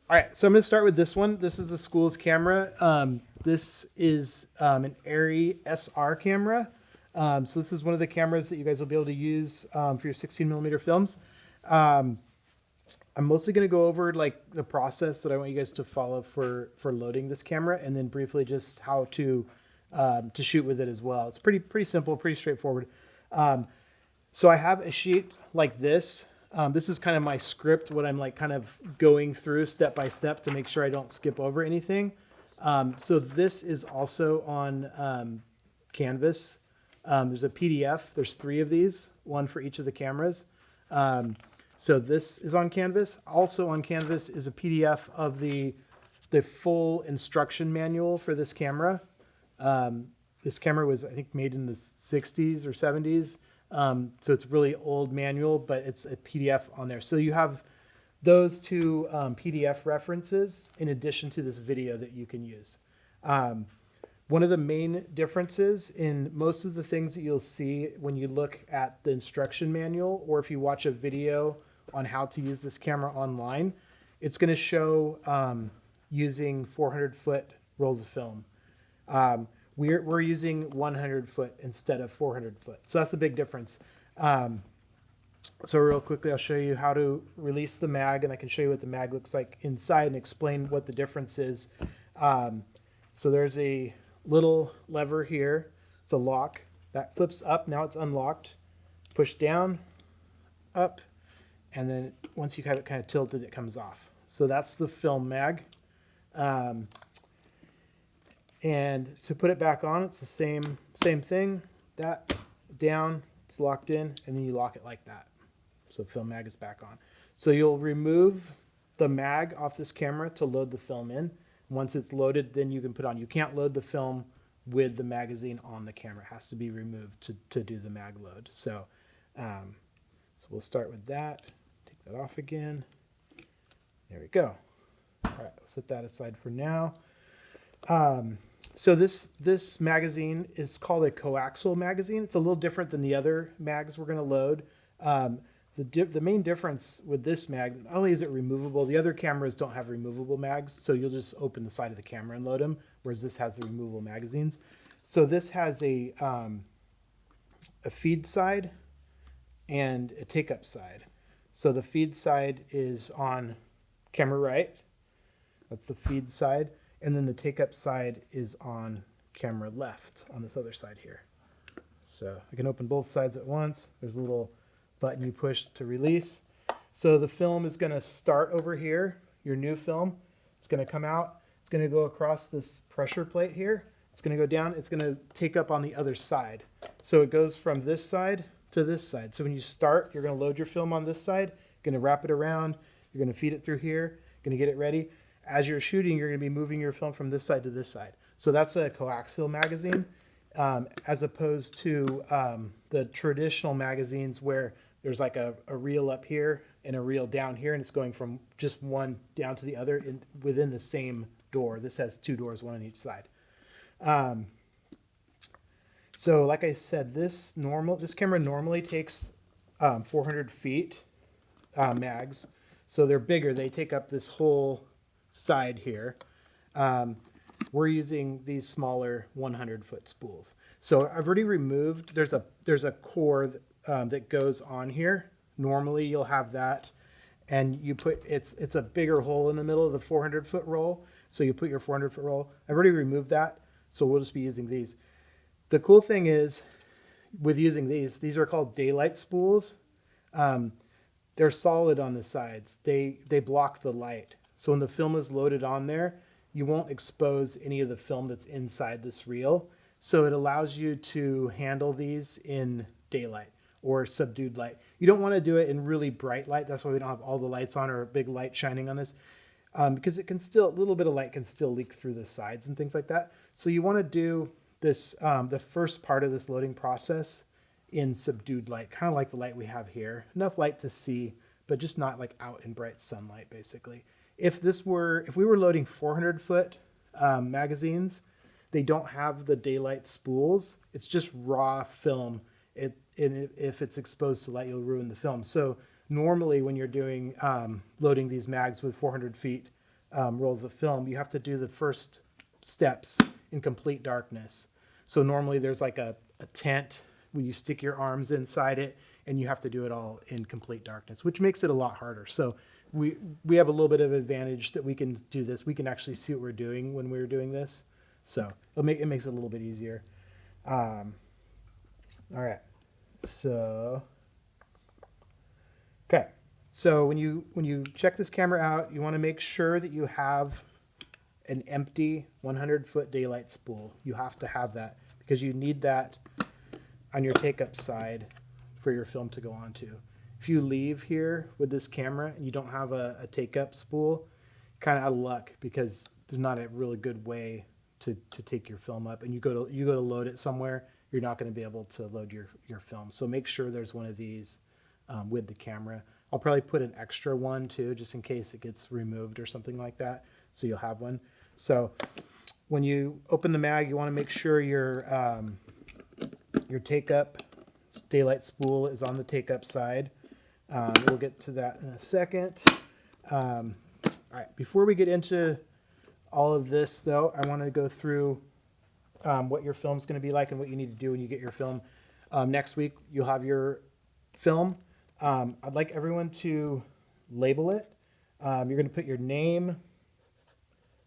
All right, so I'm going to start with this one. This is the school's camera. This is an Arri SR camera. So this is one of the cameras that you guys will be able to use for your 16 millimeter films. Um, I'm mostly going to go over like the process that I want you guys to follow for loading this camera, and then briefly just how to shoot with it as well. It's pretty simple, pretty straightforward. Um, so I have a sheet like this. This is kind of my script, what I'm like kind of going through step by step to make sure I don't skip over anything. So this is also on Canvas. There's a PDF. There's 3 of these, one for each of the cameras. So this is on Canvas. Also on Canvas is a PDF of the full instruction manual for this camera. This camera was, I think, made in the 60s or 70s. So it's really old manual, but it's a PDF on there. So you have those 2 PDF references in addition to this video that you can use. One of the main differences in most of the things that you'll see when you look at the instruction manual, or if you watch a video on how to use this camera online, it's going to show using 400-foot rolls of film. We're using 100-foot instead of 400-foot. So that's a big difference. So real quickly, I'll show you how to release the mag, and I can show you what the mag looks like inside and explain what the difference is. So there's a little lever here. It's a lock. That flips up. Now it's unlocked. Push down, up, and then once you have it kind of tilted, it comes off. So that's the film mag. And to put it back on, it's the same thing. That down, it's locked in, and then you lock it like that. So the film mag is back on. So you'll remove the mag off this camera to load the film in. Once it's loaded, then you can put on. You can't load the film with the magazine on the camera. It has to be removed to do the mag load. So we'll start with that. Take that off again. There we go. All right, I'll set that aside for now. So this magazine is called a coaxial magazine. It's a little different than the other mags we're going to load. The main difference with this mag, not only is it removable, the other cameras don't have removable mags, so you'll just open the side of the camera and load them, whereas this has the removable magazines. So this has a feed side and a take-up side. So the feed side is on camera right. That's the feed side. And then the take-up side is on camera left on this other side here. So I can open both sides at once. There's a little button you push to release. So the film is going to start over here, your new film. It's going to come out. It's going to go across this pressure plate here. It's going to go down. It's going to take up on the other side. So it goes from this side to this side. So when you start, you're going to load your film on this side. You're going to wrap it around. You're going to feed it through here. You're going to get it ready. As you're shooting, you're going to be moving your film from this side to this side. So that's a coaxial magazine, as opposed to the traditional magazines where there's like a reel up here and a reel down here, and it's going from just one down to the other within the same door. This has 2 doors, one on each side. So like I said, this camera normally takes 400 feet mags. So they're bigger. They take up this whole side here. We're using these smaller 100-foot spools. So I've already removed, there's a core that goes on here. Normally you'll have that, and you put, it's a bigger hole in the middle of the 400-foot roll. So you put your 400-foot roll. I've already removed that, so we'll just be using these. The cool thing is, with using these are called daylight spools. They're solid on the sides. They block the light. So when the film is loaded on there, you won't expose any of the film that's inside this reel. So it allows you to handle these in daylight or subdued light. You don't want to do it in really bright light. That's why we don't have all the lights on or a big light shining on this, because it can still, a little bit of light can still leak through the sides and things like that. So you want to do this, the first part of this loading process in subdued light, kind of like the light we have here. Enough light to see, but just not like out in bright sunlight, basically. If we were loading 400-foot magazines, they don't have the daylight spools. It's just raw film. If it's exposed to light, you'll ruin the film. So normally when you're doing loading these mags with 400 feet rolls of film, you have to do the first steps in complete darkness. So normally there's like a tent where you stick your arms inside it, and you have to do it all in complete darkness, which makes it a lot harder. So we have a little bit of advantage that we can do this. We can actually see what we're doing when we're doing this. So it makes it a little bit easier. All right. So, okay. So when you check this camera out, you want to make sure that you have an empty 100-foot daylight spool. You have to have that because you need that on your take-up side for your film to go onto. If you leave here with this camera and you don't have a take-up spool, kind of out of luck because there's not a really good way to take your film up. And you go to load it somewhere, you're not going to be able to load your film. So make sure there's one of these with the camera. I'll probably put an extra one too, just in case it gets removed or something like that. So you'll have one. So when you open the mag, you want to make sure your take-up daylight spool is on the take-up side. We'll get to that in a second. All right, before we get into all of this, though, I want to go through what your film's going to be like and what you need to do when you get your film. Next week, you'll have your film. I'd like everyone to label it. You're going to put your name.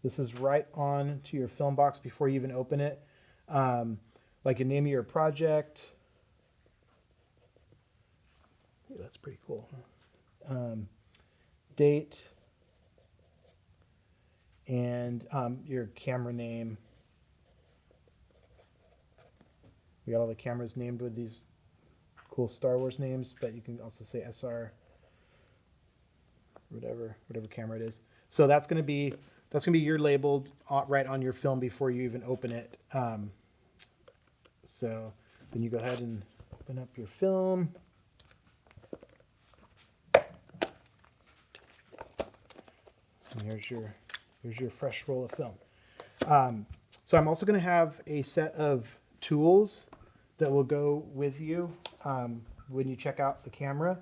This is right on to your film box before you even open it. Like your name of your project. Ooh, that's pretty cool. Date. And your camera name. We got all the cameras named with these cool Star Wars names, but you can also say SR, whatever camera it is. So that's gonna be your labeled right on your film before you even open it. So then you go ahead and open up your film. And here's your fresh roll of film. So I'm also going to have a set of tools that will go with you when you check out the camera.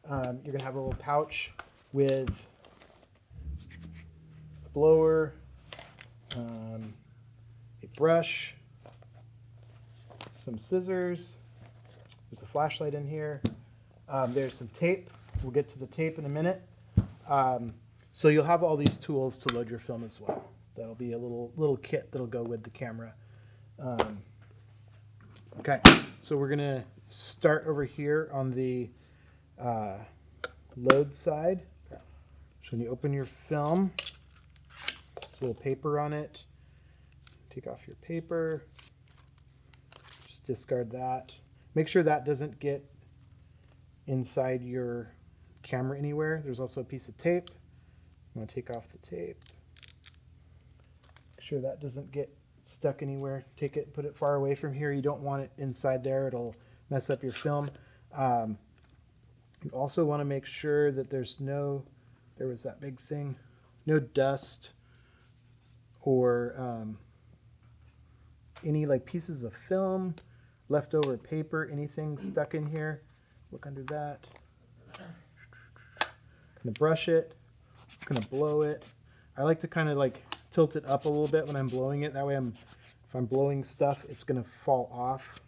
You're going to have a little pouch with a blower, a brush, some scissors. There's a flashlight in here. There's some tape. We'll get to the tape in a minute. So you'll have all these tools to load your film as well. That'll be a little kit that'll go with the camera. Okay, so we're gonna start over here on the load side. So when you open your film, there's a little paper on it. Take off your paper. Just discard that. Make sure that doesn't get inside your camera anywhere. There's also a piece of tape. I'm going to take off the tape. Make sure that doesn't get stuck anywhere. Take it, put it far away from here. You don't want it inside there. It'll mess up your film. You also want to make sure that there was that big thing, no dust or any like pieces of film, leftover paper, anything stuck in here. Look under that. Kind of brush it. Kind of blow it. I like to kind of like tilt it up a little bit when I'm blowing it. That way if I'm blowing stuff, it's going to fall off.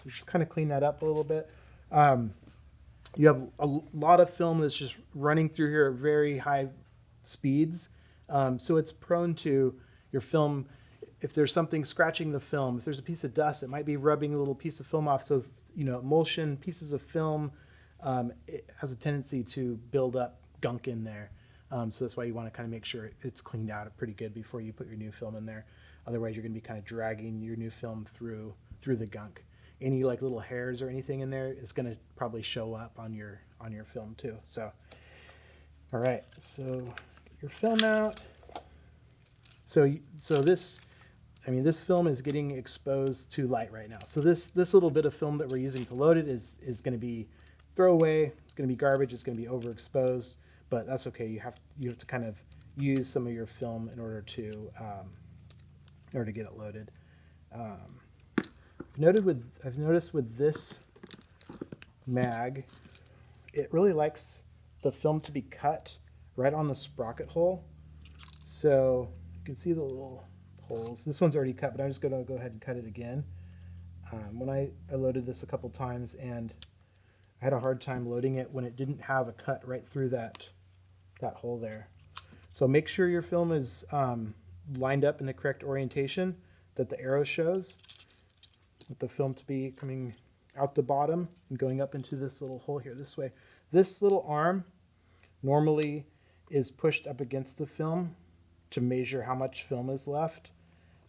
Just kind of clean that up a little bit. You have a lot of film that's just running through here at very high speeds. So it's prone to your film. If there's something scratching the film, if there's a piece of dust, it might be rubbing a little piece of film off. So, emulsion, pieces of film, it has a tendency to build up gunk in there. So that's why you want to kind of make sure it's cleaned out pretty good before you put your new film in there. Otherwise, you're going to be kind of dragging your new film through the gunk. Any like little hairs or anything in there is going to probably show up on your film too. So, all right. So get your film out. So this film is getting exposed to light right now. So this little bit of film that we're using to load it is going to be throwaway. It's going to be garbage. It's going to be overexposed, but that's okay. You have to kind of use some of your film in order to get it loaded. I've noticed with this mag, it really likes the film to be cut right on the sprocket hole. So you can see the little holes. This one's already cut, but I'm just going to go ahead and cut it again. When I loaded this a couple times, and I had a hard time loading it when it didn't have a cut right through that hole there. So make sure your film is lined up in the correct orientation that the arrow shows, with the film to be coming out the bottom and going up into this little hole here this way. This little arm normally is pushed up against the film to measure how much film is left.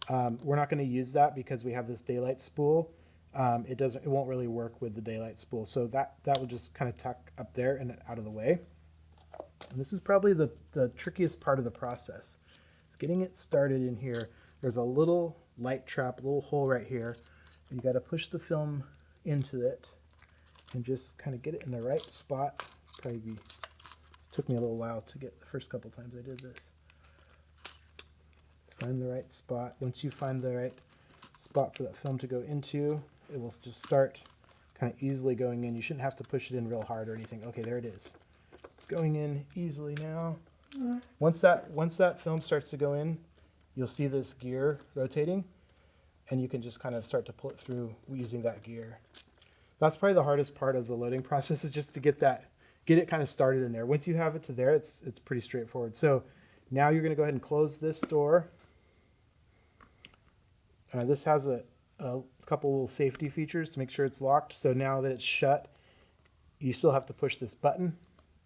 We're not going to use that because we have this daylight spool. It won't really work with the daylight spool. So that will just kind of tuck up there and out of the way. And this is probably the trickiest part of the process. It's getting it started in here. There's a little light trap, a little hole right here. You got to push the film into it and just kind of get it in the right spot. It took me a little while to get the first couple times I did this. Find the right spot. Once you find the right spot for that film to go into, it will just start kind of easily going in. You shouldn't have to push it in real hard or anything. Okay, there it is. It's going in easily now. Once that film starts to go in, you'll see this gear rotating, and you can just kind of start to pull it through using that gear. That's probably the hardest part of the loading process, is just to get it kind of started in there. Once you have it to there, it's pretty straightforward. So now you're going to go ahead and close this door. This has a couple little safety features to make sure it's locked. So now that it's shut, you still have to push this button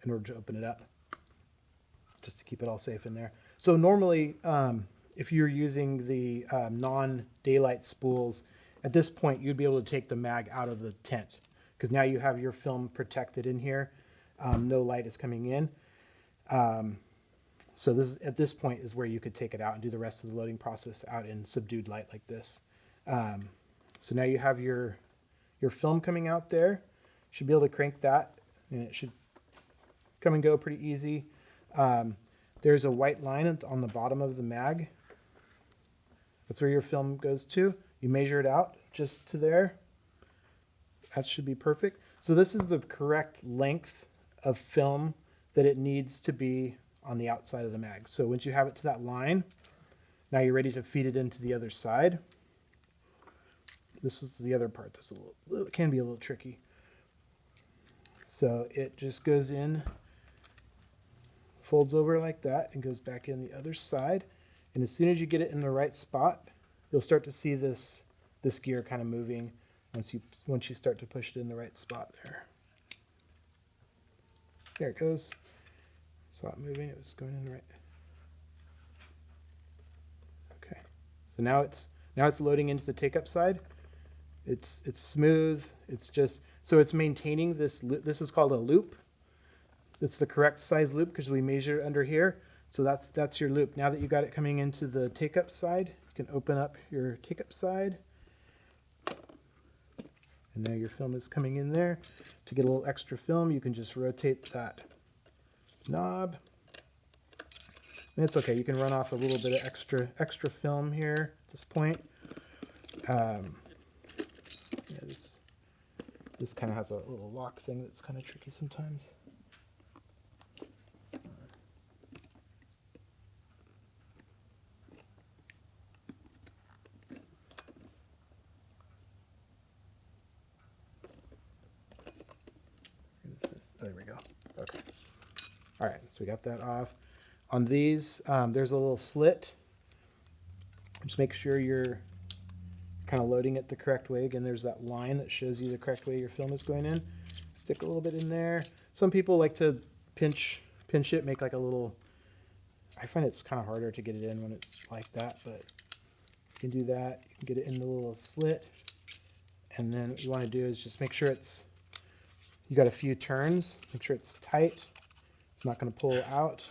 in order to open it up, just to keep it all safe in there. So normally, if you're using the non-daylight spools, at this point you'd be able to take the mag out of the tent, because now you have your film protected in here. No light is coming in. So at this point is where you could take it out and do the rest of the loading process out in subdued light like this. So now you have your film coming out there. You should be able to crank that, and it should come and go pretty easy. There's a white line on the bottom of the mag. That's where your film goes to. You measure it out just to there. That should be perfect. So this is the correct length of film that it needs to be on the outside of the mag. So once you have it to that line, now you're ready to feed it into the other side. This is the other part that's it can be a little tricky. So it just goes in, folds over like that, and goes back in the other side. And as soon as you get it in the right spot, you'll start to see this gear kind of moving once you start to push it in the right spot there. There it goes. Saw it moving. It was going in the right. Okay. So now it's loading into the take-up side. It's smooth. It's just so it's maintaining this. This is called a loop. It's the correct size loop because we measure under here. So that's your loop. Now that you got it coming into the take-up side, you can open up your take-up side. And now your film is coming in there. To get a little extra film, you can just rotate that knob. And it's okay. You can run off a little bit of extra film here at this point. Yeah, this kind of has a little lock thing that's kind of tricky sometimes. There we go. Okay. All right, so we got that off. On these, there's a little slit. Just make sure you're kind of loading it the correct way. Again, there's that line that shows you the correct way your film is going in. Stick a little bit in there. Some people like to pinch it, make like a little, I find it's kind of harder to get it in when it's like that, but you can do that. You can get it in the little slit. And then what you want to do is just make sure you got a few turns, make sure it's tight. It's not going to pull out.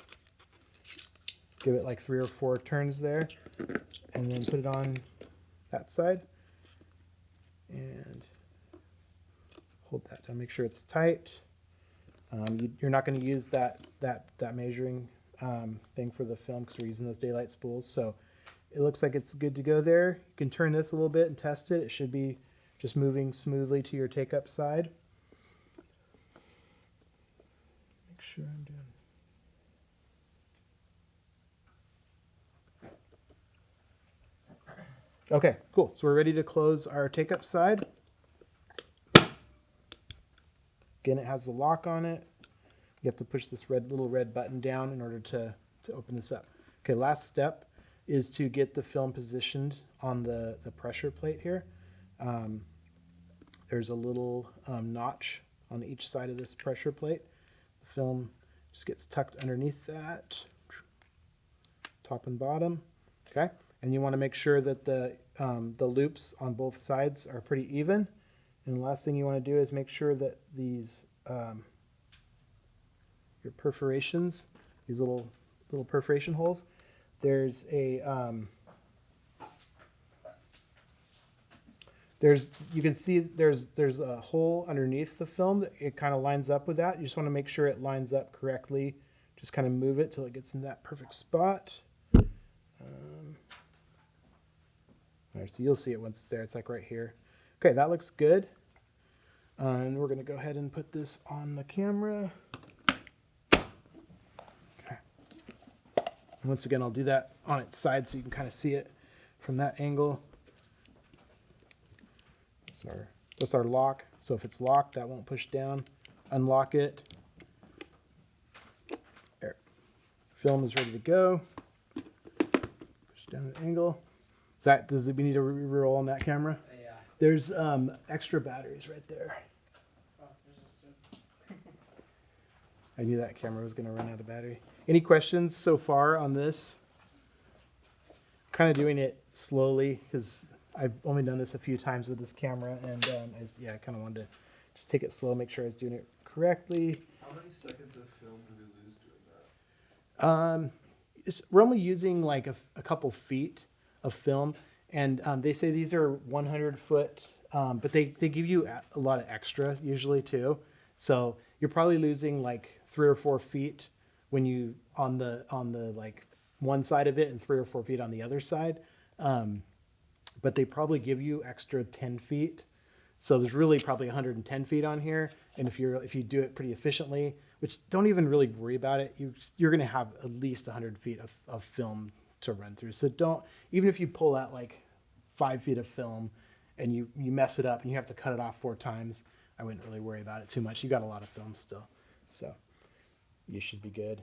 Give it like 3 or 4 turns there, and then put it on that side. And hold that down. Make sure it's tight. You're not going to use that measuring thing for the film because we're using those daylight spools. So it looks like it's good to go there. You can turn this a little bit and test it. It should be just moving smoothly to your take-up side. sure I'm doing. Okay, cool. So we're ready to close our take-up side. Again, it has the lock on it. You have to push this little red button down in order to open this up. Okay, last step is to get the film positioned on the pressure plate here. There's a little notch on each side of this pressure plate. The film just gets tucked underneath that, top and bottom. Okay, and you want to make sure that the loops on both sides are pretty even. And the last thing you want to do is make sure that these your perforations, these little perforation holes, there's a you can see there's a hole underneath the film that it kind of lines up with that. You just want to make sure it lines up correctly. Just kind of move it till it gets in that perfect spot. All right, so you'll see it once it's there. It's like right here. Okay, that looks good. And we're going to go ahead and put this on the camera. Okay. Once again, I'll do that on its side so you can kind of see it from that angle. That's our lock. So if it's locked, that won't push down. Unlock it. There. Film is ready to go. Push down the angle. Does we need to re-roll on that camera? Yeah. There's extra batteries right there. Oh, I knew that camera was going to run out of battery. Any questions so far on this? Kind of doing it slowly because I've only done this a few times with this camera, and I kind of wanted to just take it slow, make sure I was doing it correctly. How many seconds of film do we lose doing that? We're only using like a couple feet of film, and they say these are 100-foot, but they give you a lot of extra usually too. So you're probably losing like 3 or 4 feet when you on the like one side of it, and 3 or 4 feet on the other side. But they probably give you extra 10 feet. So there's really probably 110 feet on here. And if you do it pretty efficiently, which don't even really worry about it, you're going to have at least 100 feet of film to run through. So even if you pull out like 5 feet of film and you mess it up and you have to cut it off 4 times, I wouldn't really worry about it too much. You got a lot of film still. So you should be good.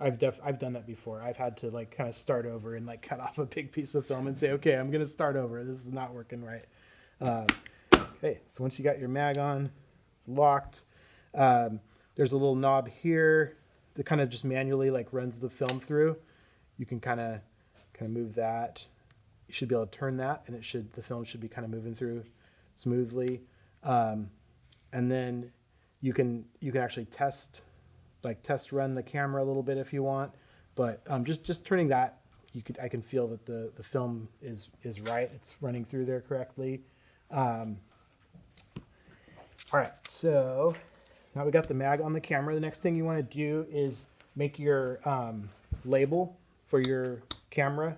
I've done that before. I've had to like kind of start over and like cut off a big piece of film and say, okay, I'm going to start over. This is not working right. Okay, so once you got your mag on, it's locked. There's a little knob here that kind of just manually like runs the film through. You can kind of move that. You should be able to turn that, and the film should be kind of moving through smoothly. And then you can actually test run the camera a little bit if you want, but just turning that, I can feel that the film is right. It's running through there correctly. All right, so now we got the mag on the camera. The next thing you want to do is make your label for your camera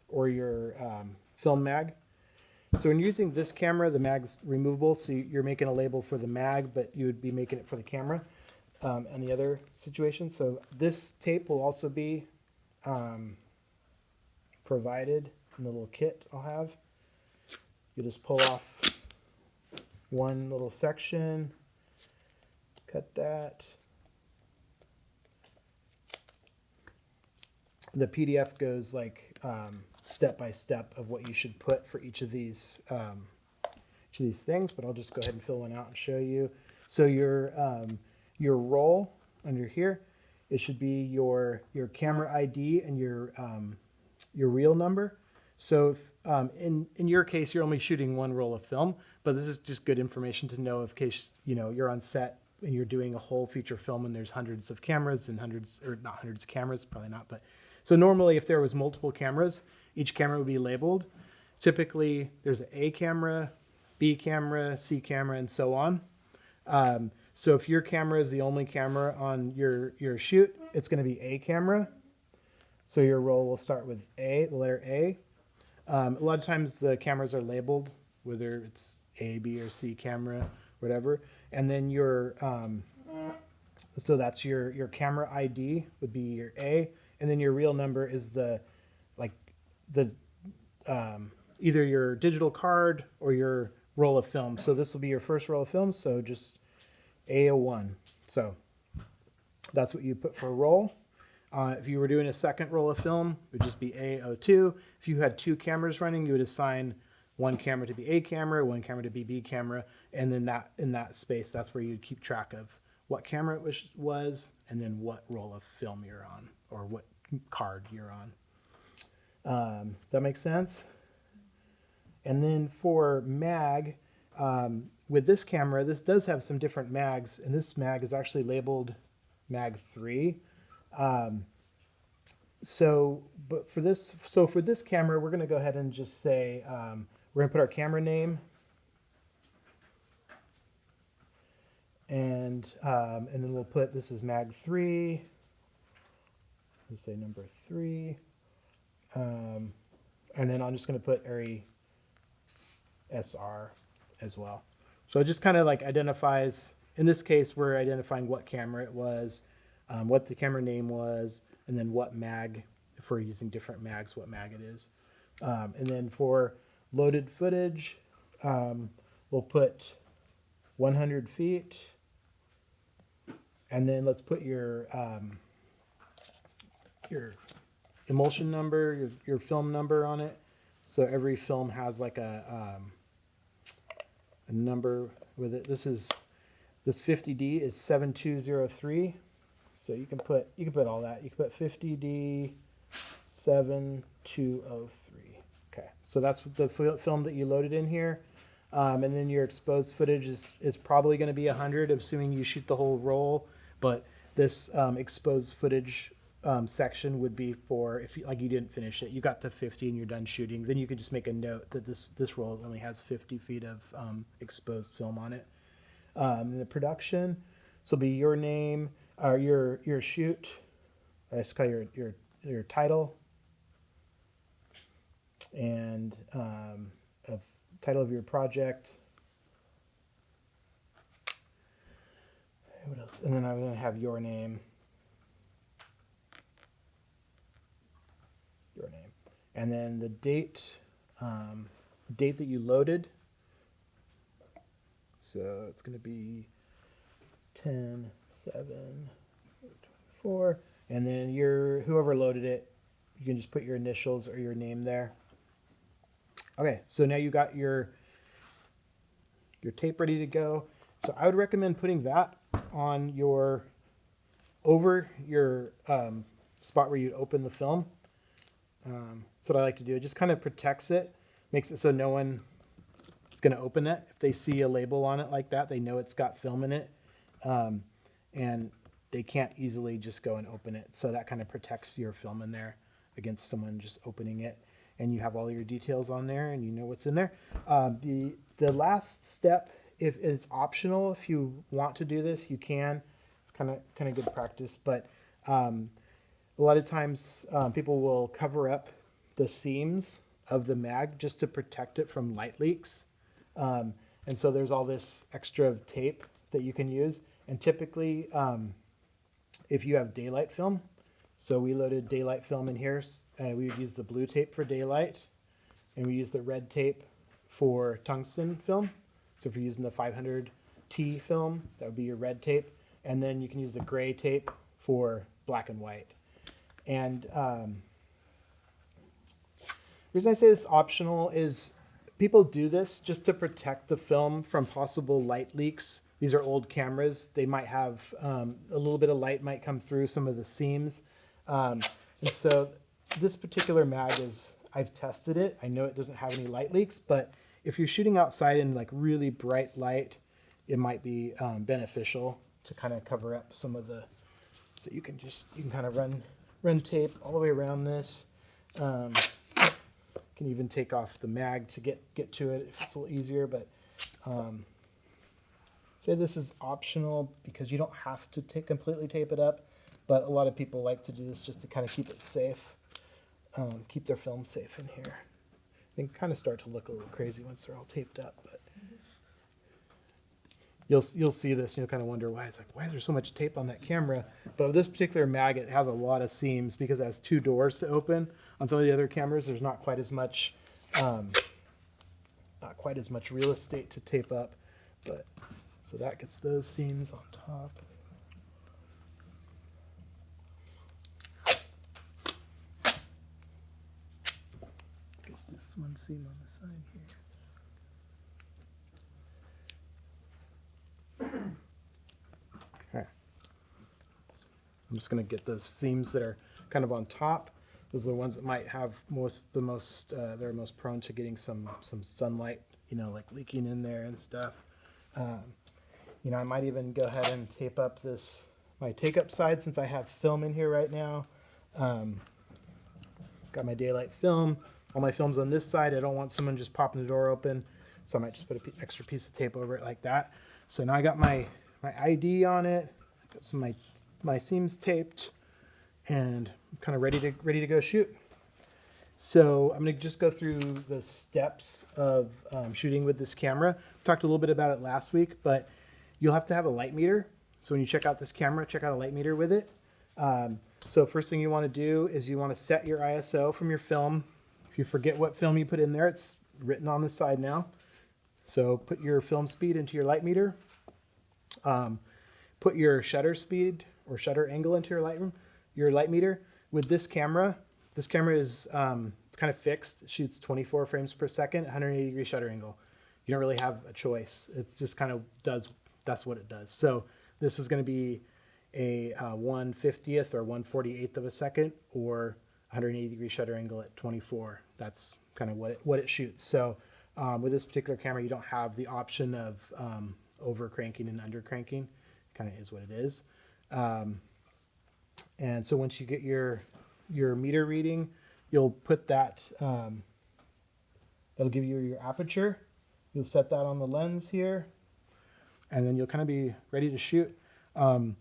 or your film mag. So when you're using this camera, the mag's removable, so you're making a label for the mag, but you would be making it for the camera. And the other situation. So this tape will also be provided in the little kit I'll have. You just pull off one little section, cut that. The PDF goes like step by step of what you should put for each of these things, but I'll just go ahead and fill one out and show you. So your roll under here, it should be your camera ID and your reel number. So if, in your case, you're only shooting one roll of film, but this is just good information to know in case you're on set and you're doing a whole feature film and there's hundreds of cameras and not hundreds of cameras, probably not, but so normally if there was multiple cameras, each camera would be labeled. Typically there's an A camera, B camera, C camera, and so on. So if your camera is the only camera on your shoot, it's going to be A camera. So your roll will start with A, the letter A. A lot of times the cameras are labeled, whether it's A, B, or C camera, whatever. And then your So that's your camera ID would be your A, and then your real number is the like the either your digital card or your roll of film. So this will be your first roll of film. So just A01. So that's what you put for a roll. If you were doing a second roll of film, it would just be A02. If you had two cameras running, you would assign one camera to be A camera, one camera to be B camera, and then that in that space, that's where you'd keep track of what camera it was and then what roll of film you're on or what card you're on. Does that make sense? And then for mag, with this camera, this does have some different mags, and this mag is actually labeled mag 3. But for this camera, we're going to go ahead and just say we're going to put our camera name, and then we'll put this is mag 3. We'll say number 3, and then I'm just going to put Arri SR as well. So it just kind of like identifies. In this case, we're identifying what camera it was, what the camera name was, and then what mag, if we're using different mags, what mag it is. And then for loaded footage, we'll put 100 feet. And then let's put your emulsion number, your film number on it. So every film has like a number with it. This 50D is 7203. So you can put all that. You can put 50D 7203. Okay, so that's the film that you loaded in here. And then your exposed footage is probably going to be 100, assuming you shoot the whole roll. But this exposed footage section would be for if you didn't finish it, you got to 50 and you're done shooting, then you could just make a note that this roll only has 50 feet of exposed film on it. And the production, so be your name or your shoot. I just call your title and of title of your project. What else? And then I'm going to have your name. Your name. And then the date that you loaded. So it's going to be 10/7/24. And then whoever loaded it, you can just put your initials or your name there. Okay, so now you got your tape ready to go. So I would recommend putting that on over your spot where you open the film. That's what I like to do. It just kind of protects it, makes it so no one is going to open it. If they see a label on it like that, they know it's got film in it, and they can't easily just go and open it. So that kind of protects your film in there against someone just opening it. And you have all your details on there, and you know what's in there. The last step, if it's optional, if you want to do this, you can. It's kind of good practice, but a lot of times people will cover up the seams of the mag just to protect it from light leaks. And so there's all this extra tape that you can use. And typically, if you have daylight film, so we loaded daylight film in here, and we would use the blue tape for daylight, and we use the red tape for tungsten film. So if you're using the 500T film, that would be your red tape. And then you can use the gray tape for black and white. And the reason I say this optional is people do this just to protect the film from possible light leaks. These are old cameras. They might have a little bit of light might come through some of the seams. And so this particular mag I've tested it. I know it doesn't have any light leaks, but if you're shooting outside in like really bright light, it might be beneficial to kind of cover up some of so you can kind of run tape all the way around this. Can even take off the mag to get to it if it's a little easier, but say this is optional because you don't have to completely tape it up, but a lot of people like to do this just to kind of keep it safe, keep their film safe in here. They can kind of start to look a little crazy once they're all taped up, but You'll see this and you'll kind of wonder why. It's like, why is there so much tape on that camera? But with this particular mag, it has a lot of seams because it has 2 doors to open. On some of the other cameras, there's not quite as much real estate to tape up. But so that gets those seams on top. Gets this one seam on the side here. Okay. I'm just going to get those seams that are kind of on top. Those are the ones that might have they're most prone to getting some sunlight, like leaking in there and stuff. I might even go ahead and tape up my take-up side since I have film in here right now. Got my daylight film. All my film's on this side. I don't want someone just popping the door open, so I might just put an extra piece of tape over it like that. So now I got my ID on it. Got some of my seams taped, and I'm kind of ready to go shoot. So I'm going to just go through the steps of shooting with this camera. We talked a little bit about it last week, but you'll have to have a light meter. So when you check out this camera, check out a light meter with it. So first thing you want to do is you want to set your ISO from your film. If you forget what film you put in there, it's written on the side now. So put your film speed into your light meter. Put your shutter speed or shutter angle into your light meter. With this camera is it's kind of fixed. It shoots 24 frames per second, 180 degree shutter angle. You don't really have a choice. It just kind of that's what it does. So this is going to be a 1/50th or 1/48th of a second, or 180 degree shutter angle at 24. That's kind of what it shoots. So with this particular camera, you don't have the option of over cranking and under cranking. Kind of is what it is. And so once you get your meter reading, you'll put that, that'll give you your aperture. You'll set that on the lens here, and then you'll kind of be ready to shoot. You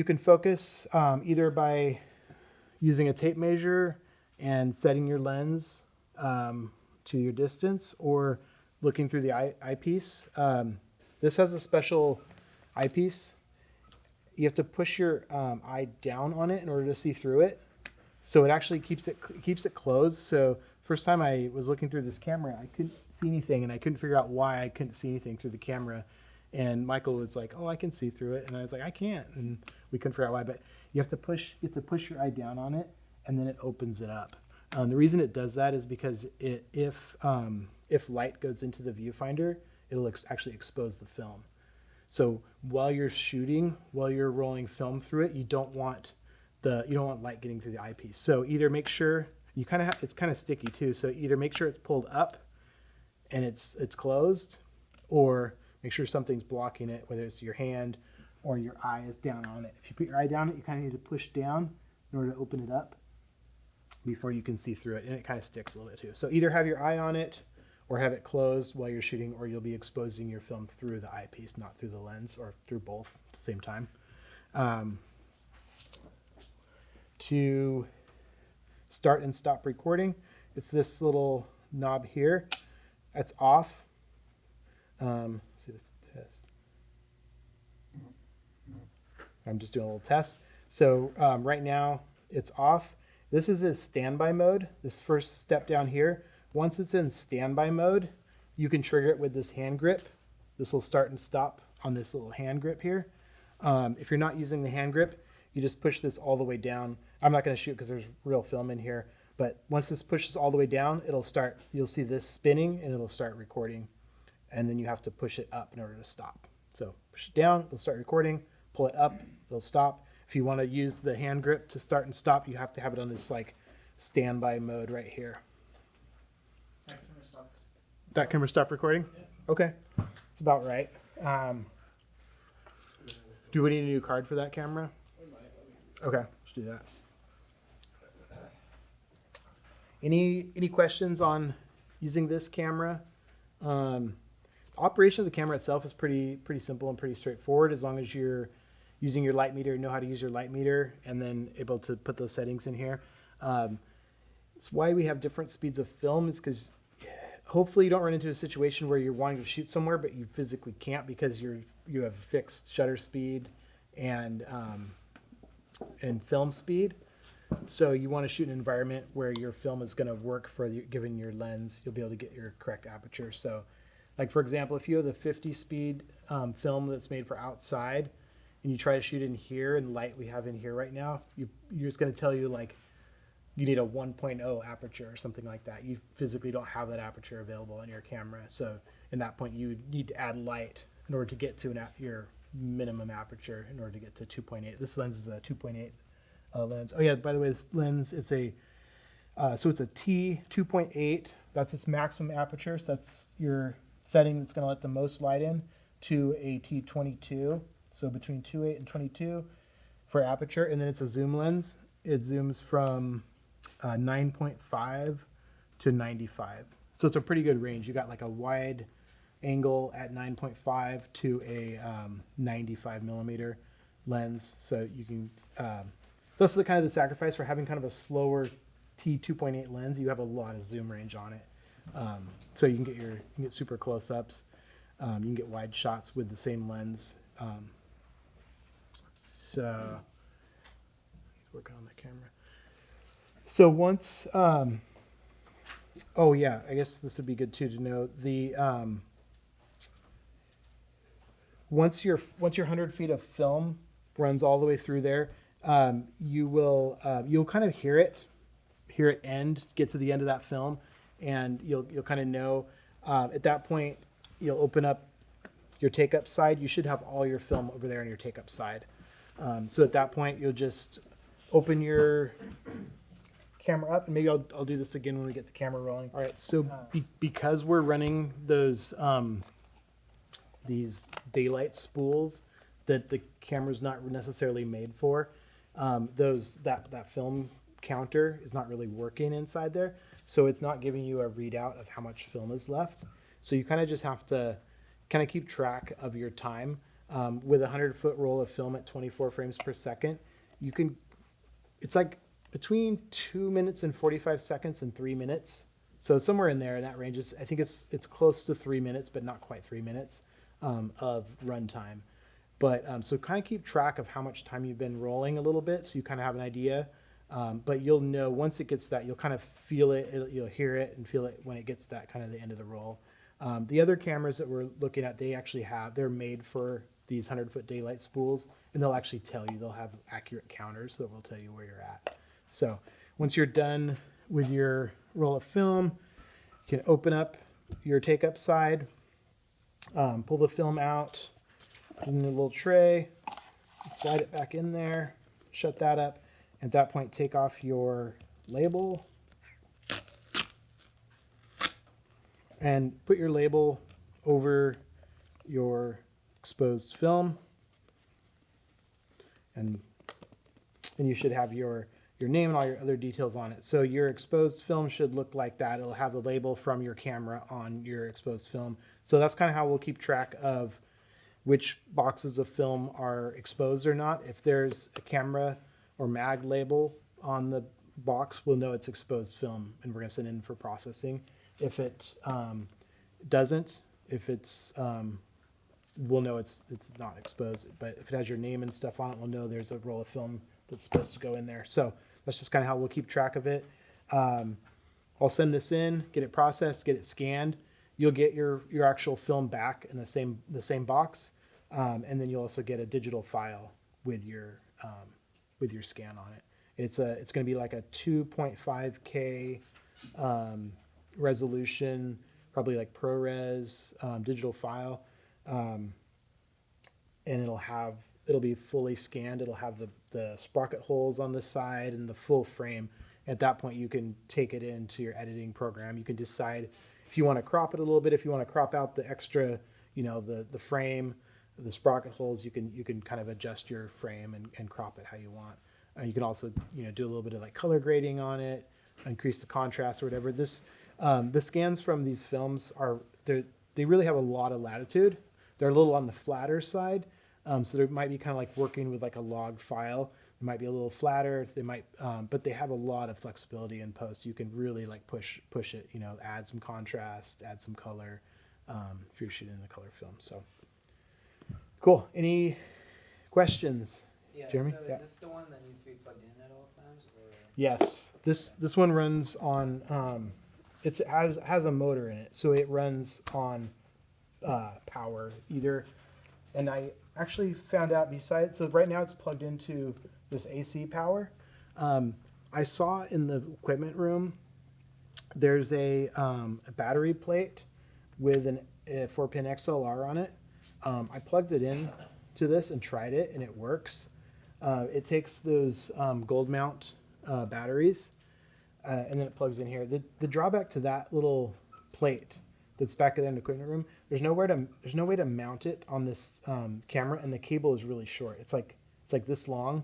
can focus either by using a tape measure and setting your lens to your distance, or looking through the eyepiece. This has a special eyepiece. You have to push your eye down on it in order to see through it. So it actually keeps it closed. So first time I was looking through this camera, I couldn't see anything, and I couldn't figure out why I couldn't see anything through the camera. And Michael was like, "Oh, I can see through it," and I was like, "I can't," and we couldn't figure out why. But you have to push your eye down on it, and then it opens it up. The reason it does that is because if light goes into the viewfinder, it'll actually expose the film. So while you're shooting, while you're rolling film through it, you don't want light getting through the eyepiece. So either make sure it's kind of sticky too. So either make sure it's pulled up and it's closed, or make sure something's blocking it, whether it's your hand or your eye is down on it. If you put your eye down on it, you kind of need to push down in order to open it up before you can see through it, and it kind of sticks a little bit too. So either have your eye on it or have it closed while you're shooting, or you'll be exposing your film through the eyepiece, not through the lens, or through both at the same time. To start and stop recording, it's this little knob here. That's off. See this test. I'm just doing a little test. So right now it's off. This is in standby mode. This first step down here. Once it's in standby mode, you can trigger it with this hand grip. This will start and stop on this little hand grip here. If you're not using the hand grip, you just push this all the way down. I'm not going to shoot because there's real film in here, but once this pushes all the way down, it'll start, you'll see this spinning and it'll start recording. And then you have to push it up in order to stop. So push it down, it'll start recording, pull it up, it'll stop. If you want to use the hand grip to start and stop, you have to have it on this like standby mode right here. That camera stopped recording? Yeah. Okay, it's about right. Do we need a new card for that camera? Okay, let's do that. Any questions on using this camera? Operation of the camera itself is pretty simple and pretty straightforward, as long as you're using your light meter, know how to use your light meter, and then able to put those settings in here. It's why we have different speeds of film, is because hopefully you don't run into a situation where you're wanting to shoot somewhere, but you physically can't because you have fixed shutter speed and film speed. So you want to shoot an environment where your film is going to work for you, given your lens, you'll be able to get your correct aperture. So like, for example, if you have the 50 speed film that's made for outside and you try to shoot in here in light we have in here right now, you're just going to tell you like you need a 1.0 aperture or something like that. You physically don't have that aperture available on your camera. So in that point, you need to add light in order to get to your minimum aperture in order to get to 2.8. This lens is a 2.8 lens. Oh yeah, by the way, this lens, it's a so it's a T 2.8. That's its maximum aperture. So that's your setting that's going to let the most light in, to a T22. So between 2.8 and 22 for aperture. And then it's a zoom lens. It zooms from 9.5 to 95. So it's a pretty good range. You got like a wide angle at 9.5 to a 95 millimeter lens. So you can, that's the kind of the sacrifice for having kind of a slower T 2.8 lens. You have a lot of zoom range on it. So you can get super close ups. You can get wide shots with the same lens. So working on the camera. So once, oh yeah, I guess this would be good too to know the, once your 100 feet of film runs all the way through there, you'll kind of hear it end, get to the end of that film, and you'll kind of know, at that point, you'll open up your take-up side. You should have all your film over there on your take-up side. So at that point, you'll just open your camera up, and maybe I'll do this again when we get the camera rolling. All right, so because we're running those these daylight spools that the camera's not necessarily made for, that film counter is not really working inside there, so it's not giving you a readout of how much film is left. So you kind of just have to kind of keep track of your time. With a 100-foot roll of film at 24 frames per second, you can, it's like between 2 minutes and 45 seconds and 3 minutes. So somewhere in there in that range, I think it's close to 3 minutes, but not quite 3 minutes of runtime. But so kind of keep track of how much time you've been rolling a little bit, so you kind of have an idea. But you'll know once it gets that, you'll kind of feel it, you'll hear it and feel it when it gets that kind of the end of the roll. The other cameras that we're looking at, they're made for these 100-foot daylight spools, and they'll actually tell you, they'll have accurate counters that will tell you where you're at. So once you're done with your roll of film, you can open up your take-up side, pull the film out, put it in a little tray, slide it back in there, shut that up. At that point, take off your label and put your label over your exposed film, and you should have your name and all your other details on it. So your exposed film should look like that. It'll have the label from your camera on your exposed film. So that's kind of how we'll keep track of which boxes of film are exposed or not. If there's a camera or mag label on the box, we'll know it's exposed film, and we're going to send it in for processing. If it doesn't, we'll know it's not exposed. But if it has your name and stuff on it, we'll know there's a roll of film that's supposed to go in there. So that's just kind of how we'll keep track of it. I'll send this in, get it processed, get it scanned. You'll get your actual film back in the same box, and then you'll also get a digital file with your scan on it. It's going to be like a 2.5K resolution, probably like ProRes digital file, and it'll be fully scanned. It'll have the sprocket holes on the side and the full frame. At that point, you can take it into your editing program. You can decide if you want to crop it a little bit, if you want to crop out the extra, the frame, the sprocket holes, you can kind of adjust your frame and crop it how you want. You can also, do a little bit of like color grading on it, increase the contrast or whatever. The scans from these films they really have a lot of latitude. They're a little on the flatter side. So they might be kind of like working with like a log file. It might be a little flatter. They might, but they have a lot of flexibility in post. You can really like push it. You know, add some contrast, add some color if you're shooting the color film. So cool. Any questions? Yeah, Jeremy? so is Yeah. this the one that needs to be plugged in at all times? Or? Yes. This one runs on. It has a motor in it, so it runs on power either. And I actually found out besides, so right now it's plugged into this AC power. I saw in the equipment room there's a battery plate with a 4-pin XLR on it. I plugged it in to this and tried it, and it works. It takes those gold mount batteries, and then it plugs in here. The drawback to that little plate that's back in the equipment room, there's no way to mount it on this camera, and the cable is really short. It's like this long,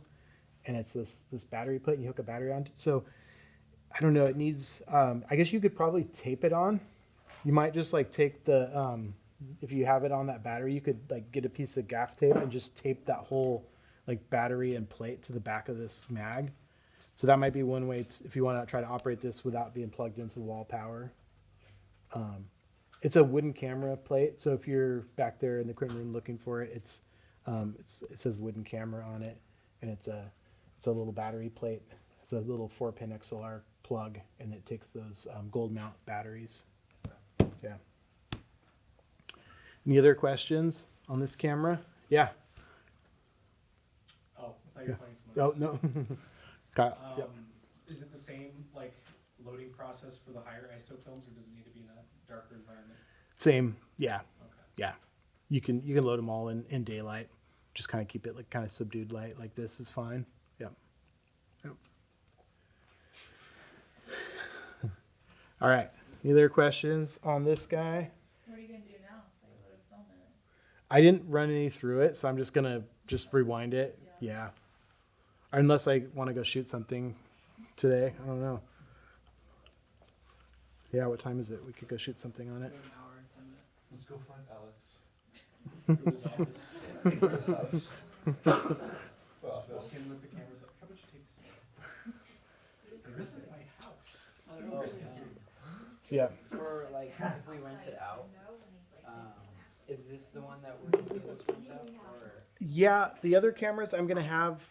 and it's this battery plate, and you hook a battery on. So I don't know. It needs. I guess you could probably tape it on. You might just like take the if you have it on that battery, you could like get a piece of gaff tape and just tape that whole like battery and plate to the back of this mag. So that might be one way if you want to try to operate this without being plugged into the wall power. It's a wooden camera plate, so if you're back there in the equipment room looking for it, it says wooden camera on it, and it's a little battery plate. It's a little 4-pin XLR plug, and it takes those gold mount batteries. Yeah. Any other questions on this camera? Yeah. Oh, I thought you were playing some Oh others. no. Kyle, yep. Is it the same like loading process for the higher ISO films, or does it need to be in a darker environment? Same. Yeah. Okay. Yeah. You can load them all in daylight. Just kind of keep it like kind of subdued light like this is fine. Yep. Yep. All right. Any other questions on this guy? What are you gonna do now? If I load a film in it? I didn't run any through it, so I'm just gonna rewind it. Yeah. Or unless I want to go shoot something today. I don't know. Yeah, what time is it? We could go shoot something on it. An hour and 10 minutes. Let's go find Alex. Go to his office. His house. Well, Just walk in with the cameras up. How about you take a seat? Like, this is my house. Oh, Yeah. for like if we rent it out, is this the one that we're gonna be able to rent out? Or Yeah, the other cameras I'm gonna have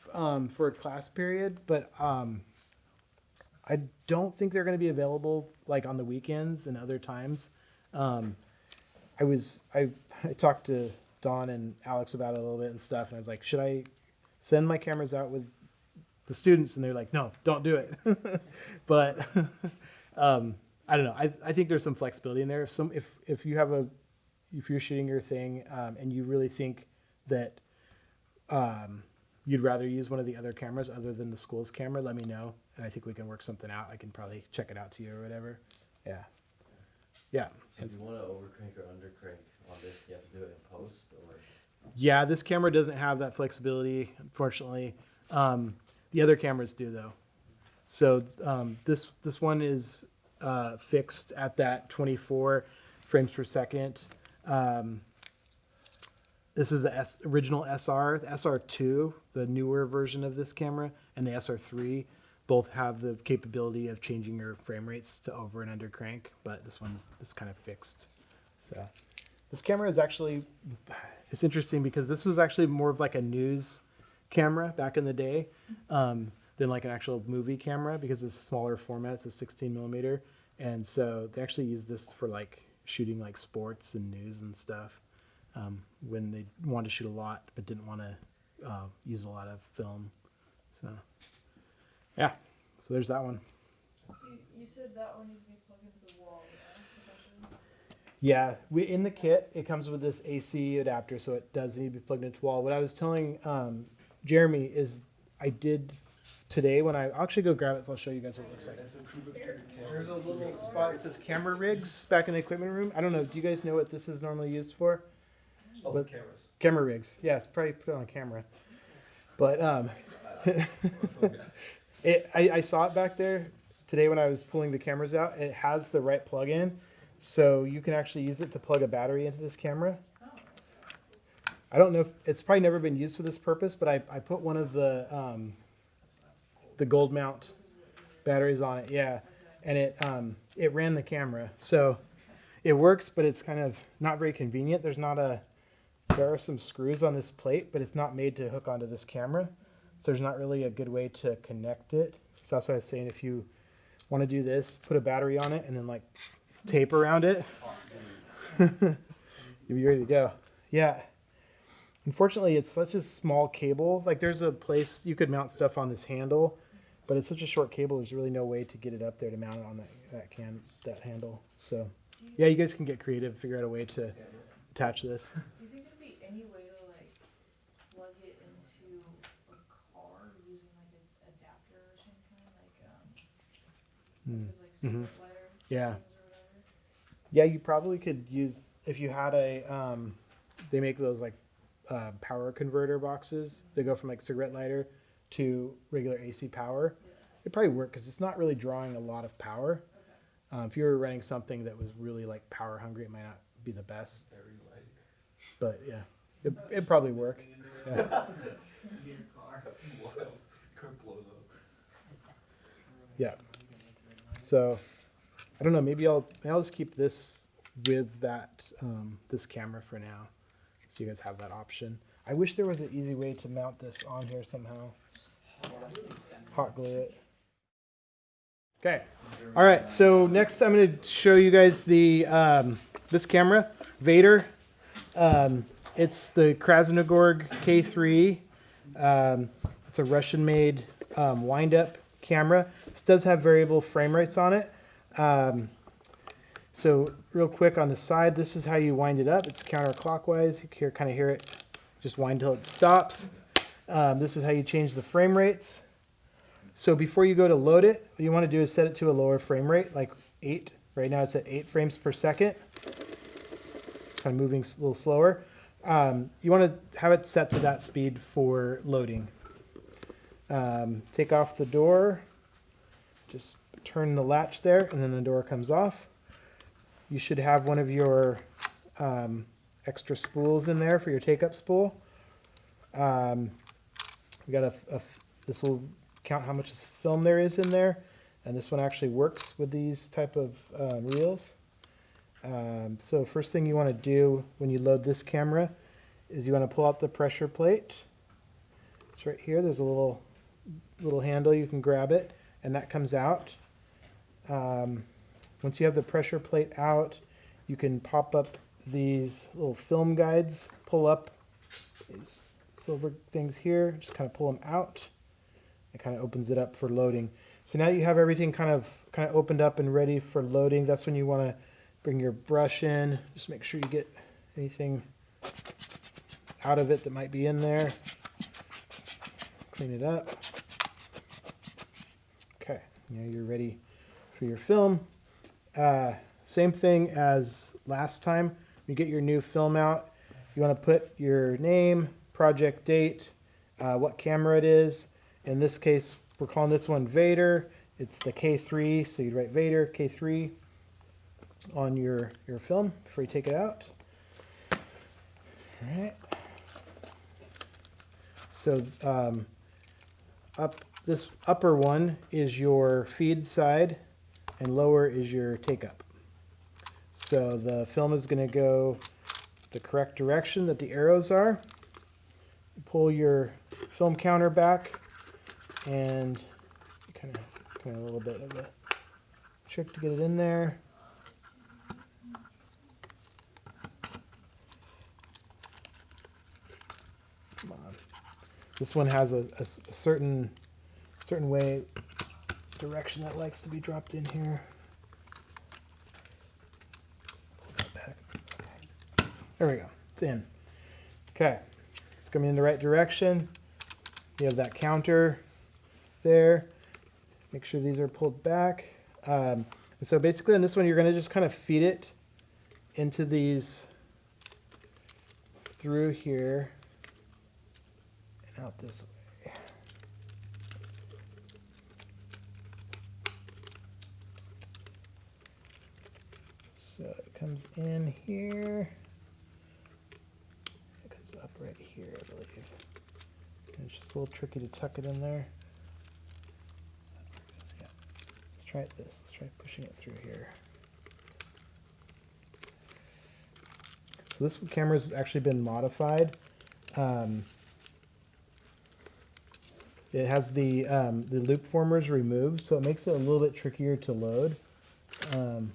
for a class period, but I don't think they're gonna be available like on the weekends and other times. I talked to Dawn and Alex about it a little bit and stuff, and I was like, should I send my cameras out with the students? And they're like, no, don't do it. But I don't know. I think there's some flexibility in there. If you're shooting your thing and you really think that you'd rather use one of the other cameras other than the school's camera, let me know, and I think we can work something out. I can probably check it out to you or whatever. Yeah. Yeah. So if you want to overcrank or undercrank on this, you have to do it in post, or Yeah, this camera doesn't have that flexibility, unfortunately. The other cameras do, though. So this one is fixed at that 24 frames per second. This is the original SR. The SR2, the newer version of this camera, and the SR3 both have the capability of changing your frame rates to over and under crank, but this one is kind of fixed. So this camera is actually, it's interesting because this was actually more of like a news camera back in the day than like an actual movie camera, because it's a smaller format. It's a 16 millimeter. And so they actually use this for like shooting like sports and news and stuff when they wanted to shoot a lot but didn't want to use a lot of film. So yeah, so there's that one. So you said that one needs to be plugged into the wall, yeah, essentially? Yeah, in the kit, it comes with this AC adapter, so it does need to be plugged into the wall. What I was telling Jeremy is I did today when I'll actually go grab it, so I'll show you guys what it looks like. That's a Kubrick camera. There's a little spot that says camera rigs back in the equipment room. I don't know, do you guys know what this is normally used for? Oh, But- cameras. Camera rigs. Yeah, it's probably put on camera. But I saw it back there today when I was pulling the cameras out. It has the right plug-in, so you can actually use it to plug a battery into this camera. I don't know if it's probably never been used for this purpose, but I put one of the the gold mount batteries on it. Yeah, and it ran the camera, so it works, but it's kind of not very convenient. There are some screws on this plate, but it's not made to hook onto this camera, so there's not really a good way to connect it. So that's what I was saying. If you want to do this, put a battery on it, and then like tape around it. You'll be ready to go. Yeah. Unfortunately, it's such a small cable. Like there's a place you could mount stuff on this handle, but it's such a short cable. There's really no way to get it up there to mount it on that handle. So yeah, you guys can get creative, figure out a way to attach this. Do you think there'd be any way to like plug it into a car using like an adapter or some kind, like there's like cigarette lighter Yeah. things or whatever? Yeah, you probably could use, if you had they make those like power converter boxes. They go from like cigarette lighter to regular AC power. Yeah. It'd probably work because it's not really drawing a lot of power. Okay. If you were running something that was really like power hungry, it might not be the best. Very light. But yeah, it'd probably work. Yeah. Into your car. What? Car blows up. Yeah. So I don't know. Maybe I'll just keep this with that this camera for now, so you guys have that option. I wish there was an easy way to mount this on here somehow. Hot glue it. Okay. All right. So next, I'm going to show you guys the this camera, Vader. It's the Krasnogorsk K-3. It's a Russian-made wind-up camera. This does have variable frame rates on it. So real quick on the side, this is how you wind it up. It's counterclockwise. You can kind of hear it just wind till it stops. This is how you change the frame rates. So before you go to load it, what you want to do is set it to a lower frame rate, like 8. Right now it's at 8 frames per second. It's kind of moving a little slower. You want to have it set to that speed for loading. Take off the door. Just turn the latch there, and then the door comes off. You should have one of your extra spools in there for your take-up spool. We got this will count how much film there is in there, and this one actually works with these type of reels. So first thing you want to do when you load this camera is you want to pull out the pressure plate. It's right here. There's a little handle. You can grab it, and that comes out. Once you have the pressure plate out, you can pop up these little film guides, pull up these silver things here, just kind of pull them out. It kind of opens it up for loading. So now you have everything kind of opened up and ready for loading. That's when you want to bring your brush in. Just make sure you get anything out of it that might be in there. Clean it up. Okay, now you're ready for your film. Same thing as last time. You get your new film out. You want to put your name, project date, what camera it is. In this case, we're calling this one Vader. It's the K3, so you'd write Vader K3 on your film before you take it out. All right. So this upper one is your feed side, and lower is your take-up. So the film is going to go the correct direction that the arrows are. Pull your film counter back, and kind of a little bit of a trick to get it in there. Come on. This one has a certain way, direction that likes to be dropped in here. Pull that back. Okay. There we go. It's in. Okay. It's coming in the right direction. You have that counter there. Make sure these are pulled back. And so basically on this one, you're going to just kind of feed it into these through here and out this way. So it comes in here. It comes up right here, I believe. And it's just a little tricky to tuck it in there. try this. Let's try pushing it through here. So this camera's actually been modified. It has the loop formers removed, so it makes it a little bit trickier to load. And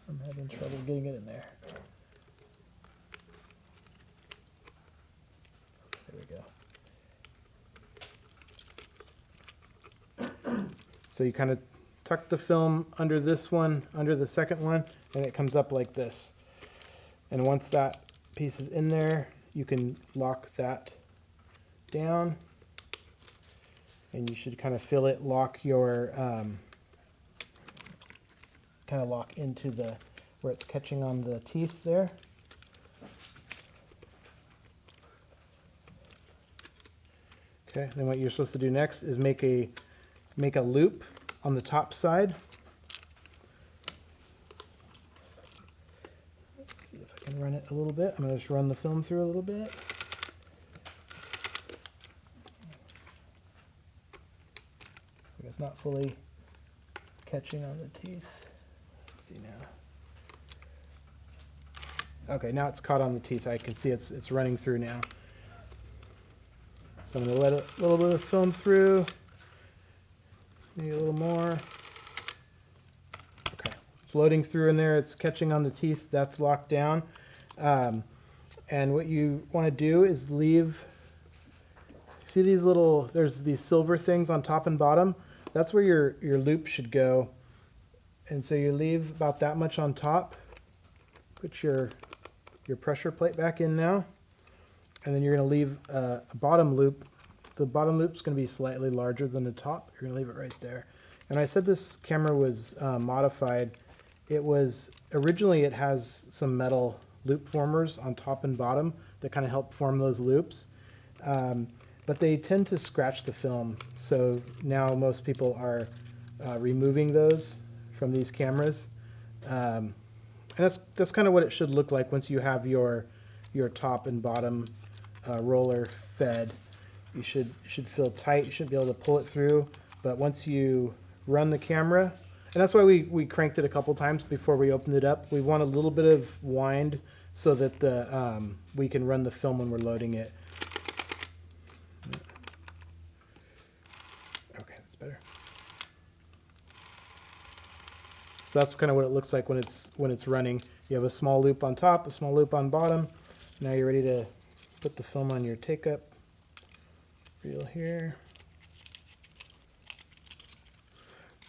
I'm having trouble getting it in there. There we go. So you kind of tuck the film under this one, under the second one, and it comes up like this. And once that piece is in there, you can lock that down, and you should kind of feel it lock your, kind of lock into the, where it's catching on the teeth there. Okay, then what you're supposed to do next is make a loop on the top side. Let's see if I can run it a little bit. I'm going to just run the film through a little bit. So it's not fully catching on the teeth. Let's see now. Okay, now it's caught on the teeth. I can see it's running through now. So I'm going to let a little bit of film through. Maybe a little more. Okay, it's loading through in there. It's catching on the teeth. That's locked down. And what you want to do is leave, see these little, there's these silver things on top and bottom. That's where your loop should go. And so you leave about that much on top. Put your pressure plate back in now. And then you're going to leave a bottom loop. The bottom loop's going to be slightly larger than the top. You're going to leave it right there. And I said this camera was modified. It was, originally it has some metal loop formers on top and bottom that kind of help form those loops. But they tend to scratch the film. So now most people are removing those from these cameras. And that's kind of what it should look like once you have your top and bottom roller fed. You should feel tight. You shouldn't be able to pull it through. But once you run the camera, and that's why we cranked it a couple times before we opened it up. We want a little bit of wind so that we can run the film when we're loading it. Okay, that's better. So that's kind of what it looks like when it's running. You have a small loop on top, a small loop on bottom. Now you're ready to put the film on your take-up reel here.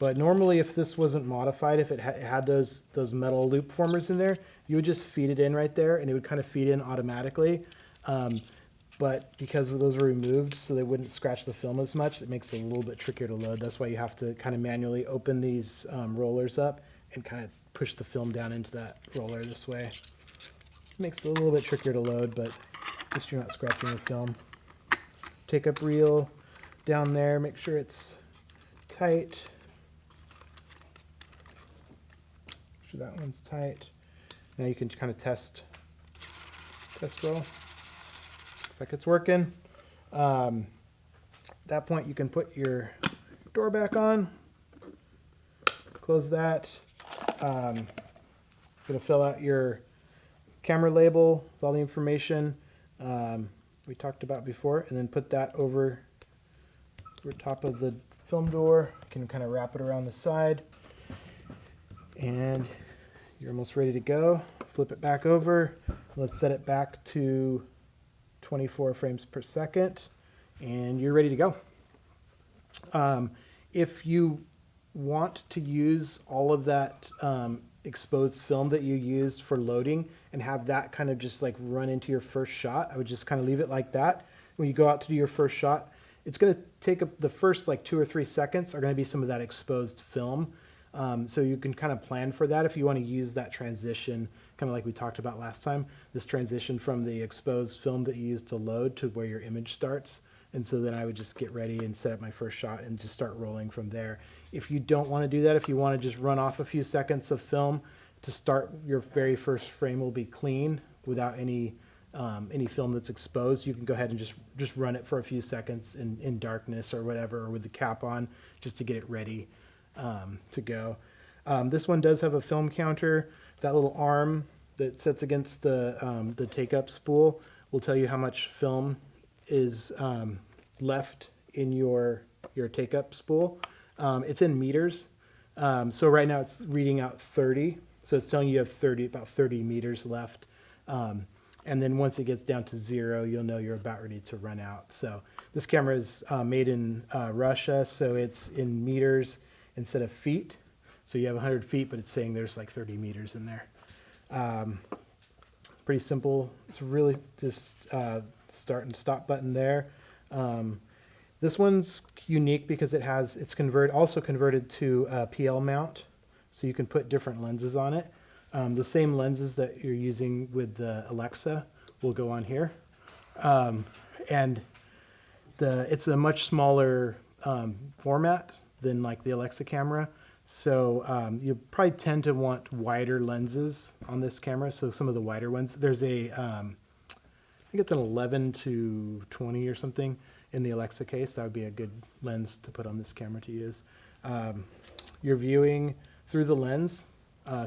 But normally if this wasn't modified, if it had those metal loop formers in there, you would just feed it in right there and it would kind of feed in automatically. But because those are removed so they wouldn't scratch the film as much, it makes it a little bit trickier to load. That's why you have to kind of manually open these rollers up and kind of push the film down into that roller this way. It makes it a little bit trickier to load, but at least you're not scratching the film. Take up reel down there, make sure it's tight. Make sure that one's tight. Now you can kind of test roll. Looks like it's working. At that point you can put your door back on. Close that. Going to fill out your camera label with all the information we talked about before, and then put that over top of the film door. You can kind of wrap it around the side, and you're almost ready to go. Flip it back over. Let's set it back to 24 frames per second, and you're ready to go. If you want to use all of that exposed film that you used for loading and have that kind of just like run into your first shot, I would just kind of leave it like that. When you go out to do your first shot, it's going to take up the first like 2 or 3 seconds are going to be some of that exposed film. So you can kind of plan for that if you want to use that transition, kind of like we talked about last time, this transition from the exposed film that you use to load to where your image starts. And so then I would just get ready and set up my first shot and just start rolling from there. If you don't want to do that, if you want to just run off a few seconds of film to start, your very first frame will be clean without any any film that's exposed, you can go ahead and just run it for a few seconds in darkness or whatever, or with the cap on, just to get it ready to go. This one does have a film counter. That little arm that sits against the take-up spool will tell you how much film is left in your take-up spool. It's in meters. So right now it's reading out 30. So it's telling you have about 30 meters left. And then once it gets down to 0, you'll know you're about ready to run out. So this camera is made in Russia, so it's in meters instead of feet. So you have 100 feet, but it's saying there's like 30 meters in there. Pretty simple. It's really just start and stop button there. This one's unique because it's also converted to a PL mount, so you can put different lenses on it. The same lenses that you're using with the Aleysa will go on here. And it's a much smaller format than like the Aleysa camera. So you probably tend to want wider lenses on this camera. So some of the wider ones, there's I think it's an 11 to 20 or something in the Aleysa case. That would be a good lens to put on this camera to use. You're viewing through the lens,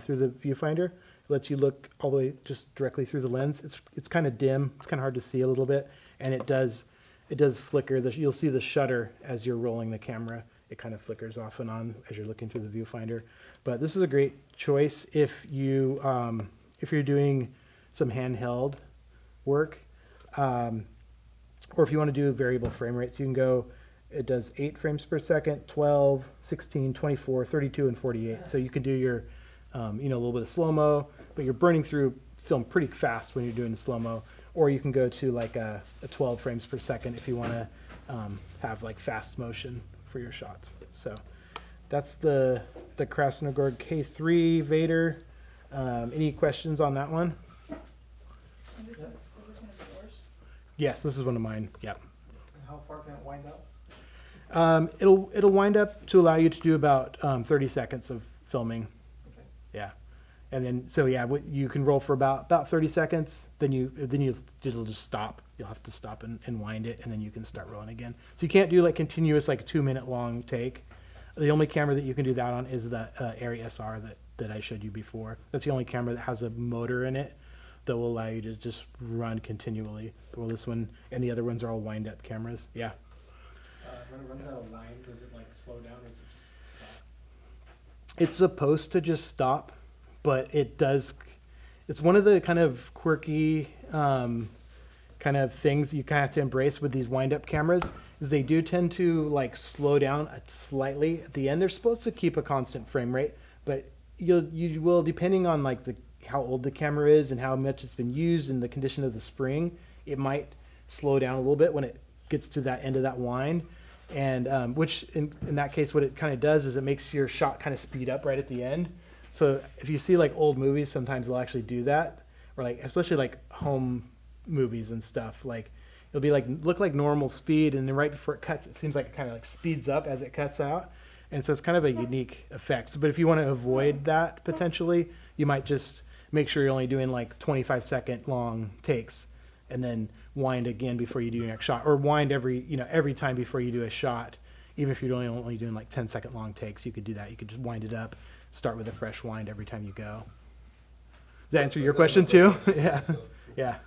through the viewfinder. It lets you look all the way just directly through the lens. It's kind of dim. It's kind of hard to see a little bit, and it does flicker. You'll see the shutter as you're rolling the camera. It kind of flickers off and on as you're looking through the viewfinder. But this is a great choice if you're doing some handheld work, or if you want to do variable frame rates. You can go. It does 8 frames per second, 12, 16, 24, 32, and 48. So you can do your, a little bit of slow-mo, but you're burning through film pretty fast when you're doing the slow-mo. Or you can go to like a 12 frames per second if you want to have like fast motion for your shots. So that's the Krasnogorsk K-3 Vader. Any questions on that one? And is this one of yours? Yes, this is one of mine. Yep. How far can it wind up? It'll wind up to allow you to do about 30 seconds of filming. Okay. Yeah, and then you can roll for about 30 seconds. Then it'll just stop. You'll have to stop and wind it, and then you can start rolling again. So you can't do like continuous 2-minute long take. The only camera that you can do that on is the Arri SR that I showed you before. That's the only camera that has a motor in it that will allow you to just run continually. Well, this one and the other ones are all wind up cameras. Yeah. When it runs out of line, does it like slow down or does it just stop? It's supposed to just stop, but it does. It's one of the kind of quirky kind of things you kind of have to embrace with these wind-up cameras is they do tend to like slow down slightly at the end. They're supposed to keep a constant frame rate, but you will, depending on like how old the camera is and how much it's been used and the condition of the spring, it might slow down a little bit when it gets to that end of that wind. And which in that case, what it kind of does is it makes your shot kind of speed up right at the end. So if you see like old movies, sometimes they'll actually do that, or like especially like home movies and stuff. Like it'll be like look like normal speed, and then right before it cuts, it seems like it kind of like speeds up as it cuts out, and so it's kind of a unique effect. So, but if you want to avoid that potentially, you might just make sure you're only doing like 25-second long takes, and then wind again before you do your next shot, or wind every time before you do a shot. Even if you're only doing like 10-second long takes, you could do that. You could just wind it up, start with a fresh wind every time you go. Does that answer your question too? Yeah, yeah.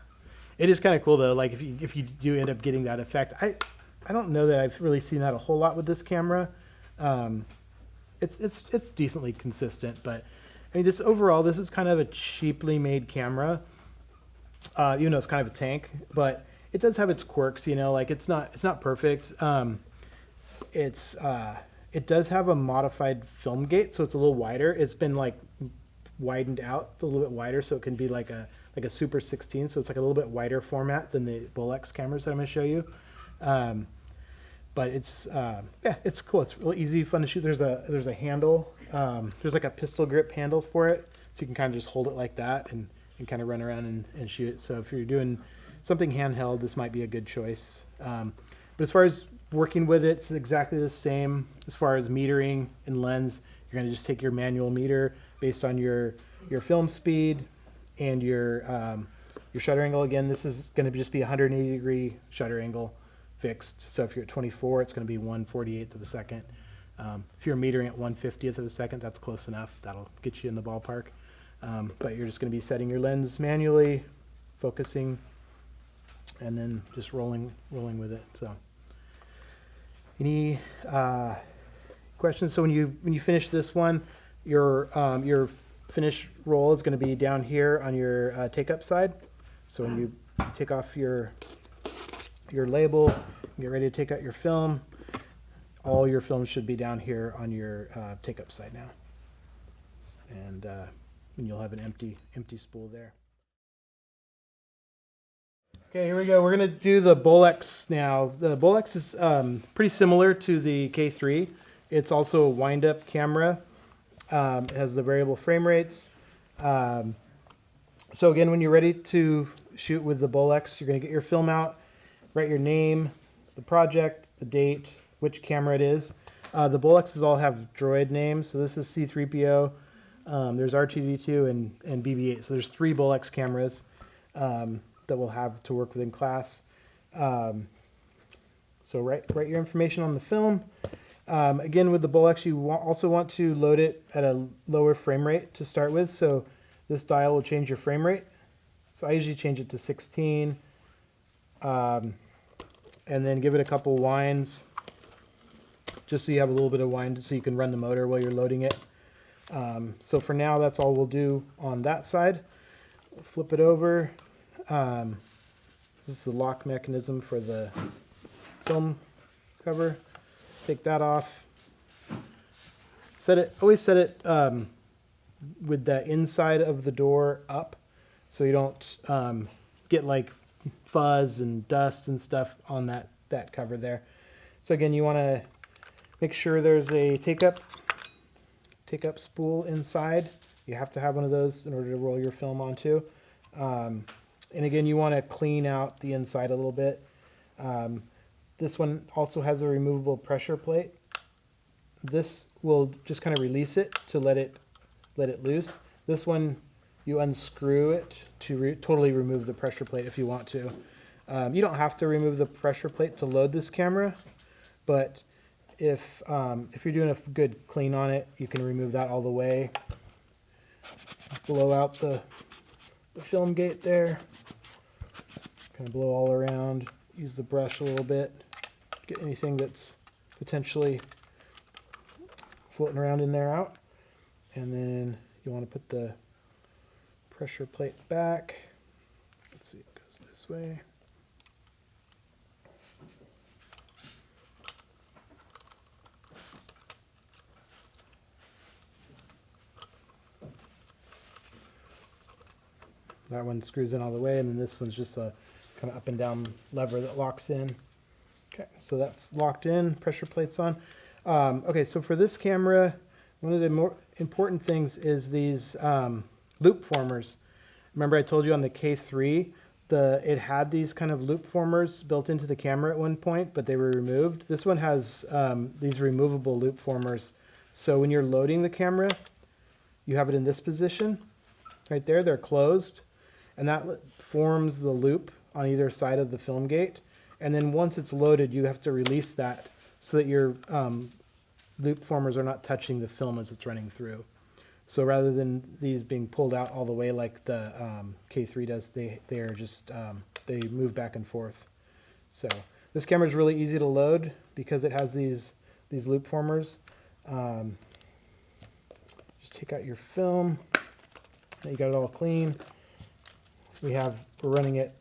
It is kind of cool though. Like if you do end up getting that effect, I don't know that I've really seen that a whole lot with this camera. It's decently consistent, but I mean, this is kind of a cheaply made camera. Even though it's kind of a tank, but it does have its quirks. Like it's not perfect. It does have a modified film gate, so it's a little wider. It's been like widened out a little bit wider, so it can be like a Super 16. So it's like a little bit wider format than the Bolex cameras that I'm going to show you. But it's it's cool. It's really easy, fun to shoot. There's a handle. There's like a pistol grip handle for it, so you can kind of just hold it like that and kind of run around and shoot it. So if you're doing something handheld, this might be a good choice. But as far as working with it, it's exactly the same. As far as metering and lens, you're going to just take your manual meter based on your film speed and your Your shutter angle, again, this is going to just be 180 degree shutter angle fixed. So if you're at 24, it's going to be 1/48th of a second. If you're metering at 1/50th of a second, that's close enough. That'll get you in the ballpark. But you're just going to be setting your lens manually, focusing, and then just rolling with it. So, any questions? So when you finish this one, your finish roll is going to be down here on your take up side. So when you take off your label, get ready to take out your film, all your film should be down here on your take up side now. And you'll have an empty spool there. Okay, here we go. We're going to do the Bolex now. The Bolex is pretty similar to the K3. It's also a wind-up camera. It has the variable frame rates. So again, when you're ready to shoot with the Bolex, you're going to get your film out, write your name, the project, the date, which camera it is. The Bolexes all have droid names. So this is C-3PO. There's R2-D2 and BB-8. So there's 3 Bolex cameras that we'll have to work with in class. So write your information on the film. Again, with the Bolex, you also want to load it at a lower frame rate to start with. So this dial will change your frame rate. So I usually change it to 16. And then give it a couple winds, just so you have a little bit of wind so you can run the motor while you're loading it. So for now, that's all we'll do on that side. We'll flip it over. This is the lock mechanism for the film cover. Take that off. Always set it with the inside of the door up, so you don't get like fuzz and dust and stuff on that cover there. So again, you want to make sure there's a take up spool inside. You have to have one of those in order to roll your film onto. And again, you want to clean out the inside a little bit. This one also has a removable pressure plate. This will just kind of release it to let it loose. This one, you unscrew it to totally remove the pressure plate if you want to. You don't have to remove the pressure plate to load this camera, but if you're doing a good clean on it, you can remove that all the way. Blow out the film gate there. Kind of blow all around. Use the brush a little bit. Get anything that's potentially floating around in there out. And then you want to put the pressure plate back. Let's see, it goes this way. That one screws in all the way, and then this one's just a kind of up and down lever that locks in. Okay, so that's locked in, pressure plate's on. Okay, so for this camera, one of the more important things is these loop formers. Remember I told you on the K3, it had these kind of loop formers built into the camera at one point, but they were removed. This one has these removable loop formers. So when you're loading the camera, you have it in this position. Right there, they're closed. And that forms the loop on either side of the film gate. And then once it's loaded, you have to release that so that your loop formers are not touching the film as it's running through. So rather than these being pulled out all the way like the K3 does, they are just, they move back and forth. So this camera is really easy to load because it has these loop formers. Just take out your film. Now you got it all clean. We're running at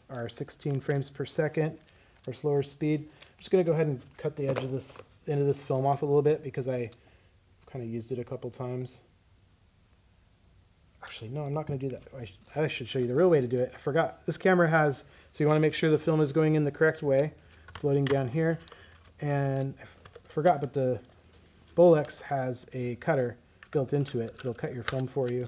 our 16 frames per second, our slower speed. I'm just going to go ahead and cut the edge of this end of this film off a little bit because I kind of used it a couple times. Actually, no, I'm not going to do that. I should show you the real way to do it. I forgot. This camera has, so you want to make sure the film is going in the correct way. Floating down here. And I forgot, but the Bolex has a cutter built into it. It'll cut your film for you.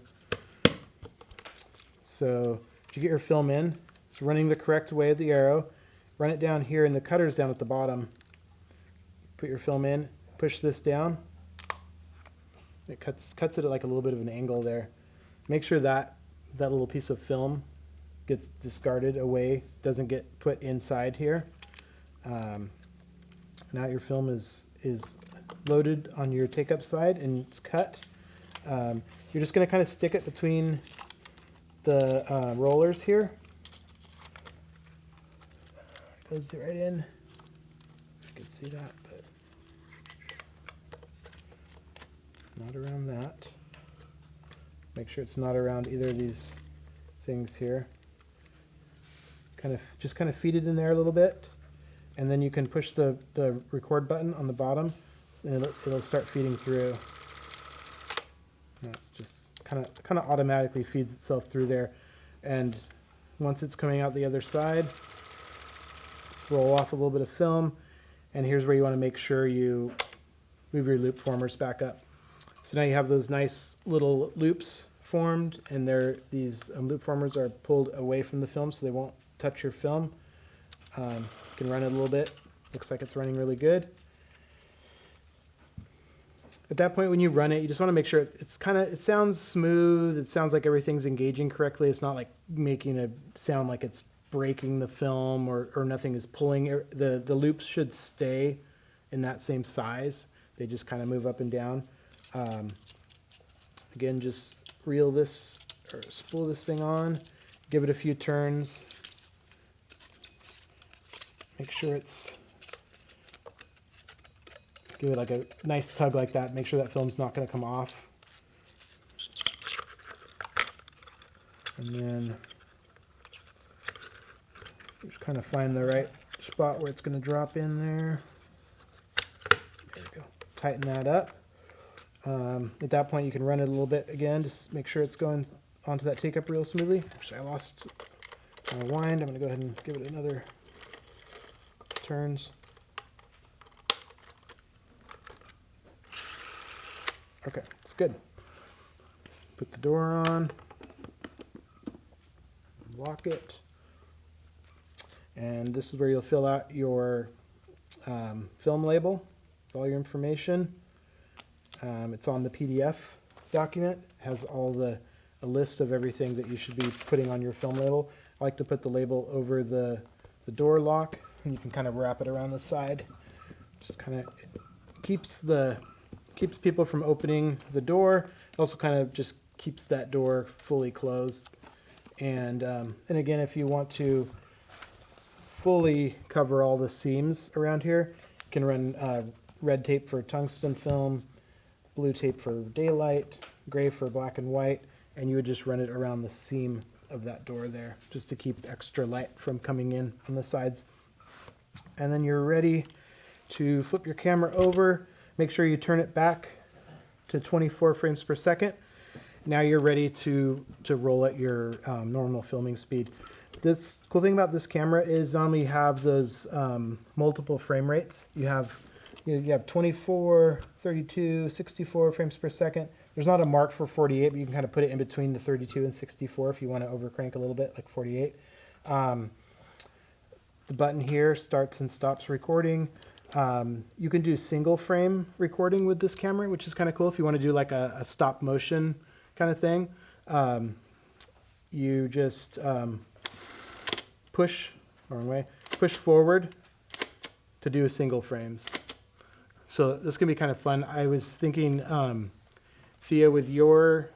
So if you get your film in, it's running the correct way of the arrow. Run it down here, and the cutter's down at the bottom. Put your film in, push this down. It cuts it at like a little bit of an angle there. Make sure that little piece of film gets discarded away, doesn't get put inside here. Now your film is loaded on your take-up side and it's cut. You're just going to kind of stick it between the rollers here. Goes right in. You can see that, but not around that. Make sure it's not around either of these things here. Just kind of feed it in there a little bit, and then you can push the record button on the bottom, and it'll start feeding through. That's just kind of automatically feeds itself through there, and once it's coming out the other side, roll off a little bit of film, and here's where you want to make sure you move your loop formers back up. So now you have those nice little loops formed, and these loop formers are pulled away from the film so they won't touch your film. You can run it a little bit. Looks like it's running really good. At that point, when you run it, you just want to make sure it sounds smooth. It sounds like everything's engaging correctly. It's not like making a sound like it's breaking the film or nothing is pulling. The loops should stay in that same size. They just kind of move up and down. Again, just reel this or spool this thing on, give it a few turns. Make sure give it like a nice tug like that. Make sure that film's not going to come off. And then just kind of find the right spot where it's going to drop in there. There we go. Tighten that up. At that point, you can run it a little bit again. Just make sure it's going onto that take-up reel smoothly. Actually, I lost my wind. I'm going to go ahead and give it another turns. Okay, it's good. Put the door on. Lock it. And this is where you'll fill out your film label with all your information. It's on the PDF document. It has a list of everything that you should be putting on your film label. I like to put the label over the door lock, and you can kind of wrap it around the side. Just kind of keeps people from opening the door. It also kind of just keeps that door fully closed. And again, if you want to fully cover all the seams around here, you can run red tape for tungsten film, blue tape for daylight, gray for black and white, and you would just run it around the seam of that door there, just to keep extra light from coming in on the sides. And then you're ready to flip your camera over. Make sure you turn it back to 24 frames per second. Now you're ready to roll at your normal filming speed. This cool thing about this camera is not only have those multiple frame rates, you have 24, 32, 64 frames per second. There's not a mark for 48, but you can kind of put it in between the 32 and 64 if you want to overcrank a little bit, like 48. The button here starts and stops recording. You can do single frame recording with this camera, which is kind of cool if you want to do like a stop motion kind of thing. You just push forward to do single frames. So this can be kind of fun. I was thinking, Thea, with your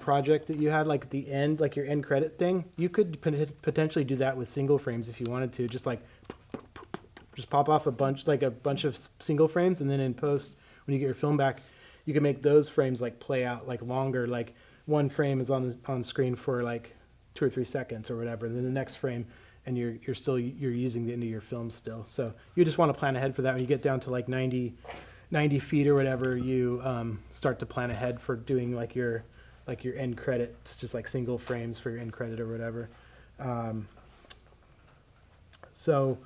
project that you had, like at the end, like your end credit thing, you could potentially do that with single frames if you wanted to. Just pop off a bunch of single frames, and then in post, when you get your film back, you can make those frames like play out like longer. Like one frame is on screen for like 2 or 3 seconds or whatever, and then the next frame, and you're using the end of your film still. So you just want to plan ahead for that. When you get down to like 90 feet or whatever, you start to plan ahead for doing like your end credits, just like single frames for your end credit or whatever. So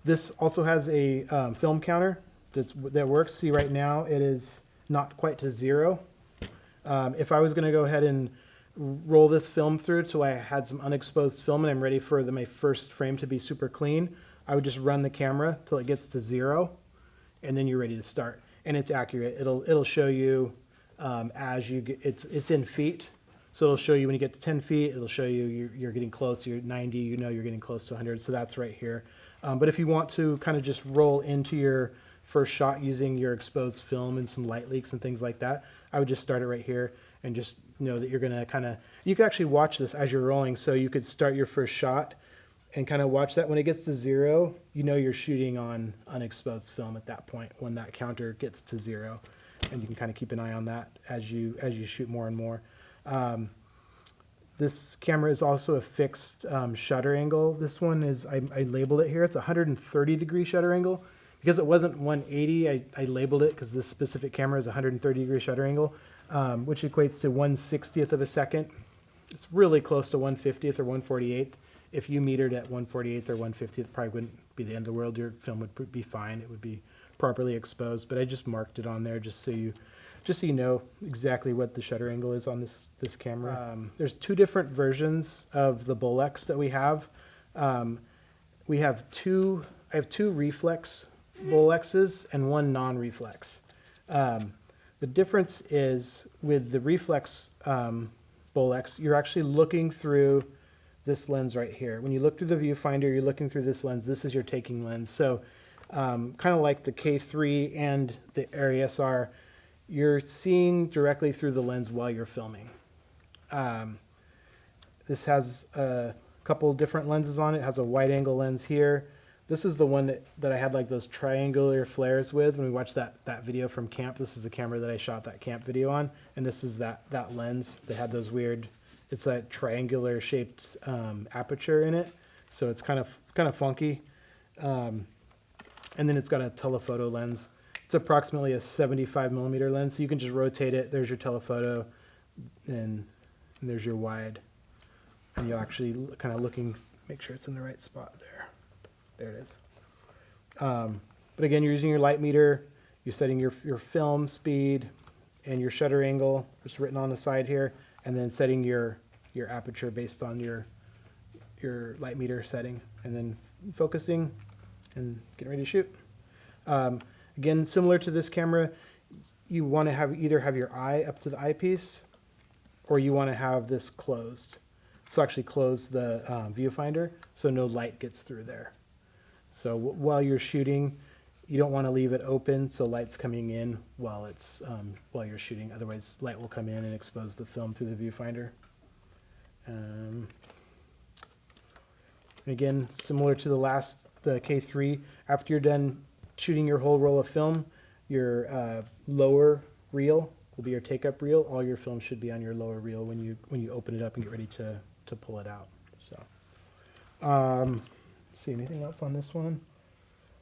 this also has a film counter that works. See, right now it is not quite to 0. If I was going to go ahead and roll this film through till I had some unexposed film and I'm ready for my first frame to be super clean, I would just run the camera till it gets to 0, and then you're ready to start. And it's accurate. It'll show you as you get, it's in feet, So it'll show you when you get to 10 feet, it'll show you you're getting close, you're 90, you know you're getting close to 100, so that's right here. But if you want to kind of just roll into your first shot using your exposed film and some light leaks and things like that, I would just start it right here and just know that you're going to kind of, you can actually watch this as you're rolling, so you could start your first shot and kind of watch that. When it gets to 0, you know you're shooting on unexposed film at that point when that counter gets to 0, and you can kind of keep an eye on that as you shoot more and more. This camera is also a fixed shutter angle. This one is, I labeled it here, it's a 130 degree shutter angle. Because it wasn't 180, I labeled it because this specific camera is 130 degree shutter angle, which equates to 1/60th of a second. It's really close to 1/50th or 1/48th. If you metered at 1/48th or 1/50th, it probably wouldn't be the end of the world. Your film would be fine. It would be properly exposed, but I just marked it on there just so you know exactly what the shutter angle is on this camera. There's 2 different versions of the Bolex that we have. I have two reflex Bolexes and 1 non-reflex. The difference is with the reflex Bolex, you're actually looking through this lens right here. When you look through the viewfinder, you're looking through this lens. This is your taking lens. So kind of like the K3 and the Arri SR, you're seeing directly through the lens while you're filming. This has a couple different lenses on it. It has a wide angle lens here. This is the one that I had like those triangular flares with when we watched that video from camp. This is the camera that I shot that camp video on, and this is that lens that had those weird, it's that triangular shaped aperture in it, so it's kind of funky. And then it's got a telephoto lens. It's approximately a 75 millimeter lens, so you can just rotate it. There's your telephoto, and there's your wide, and you're actually kind of looking, make sure it's in the right spot there. There it is. But again, you're using your light meter, you're setting your film speed and your shutter angle, just written on the side here, and then setting your aperture based on your light meter setting, and then focusing and getting ready to shoot. Again, similar to this camera, you want to either have your eye up to the eyepiece, or you want to have this closed. So actually close the viewfinder so no light gets through there. So while you're shooting, you don't want to leave it open so light's coming in while you're shooting. Otherwise, light will come in and expose the film through the viewfinder. Again, similar to the K3, after you're done shooting your whole roll of film, your lower reel will be your take-up reel. All your film should be on your lower reel when you open it up and get ready to pull it out. So. See anything else on this one?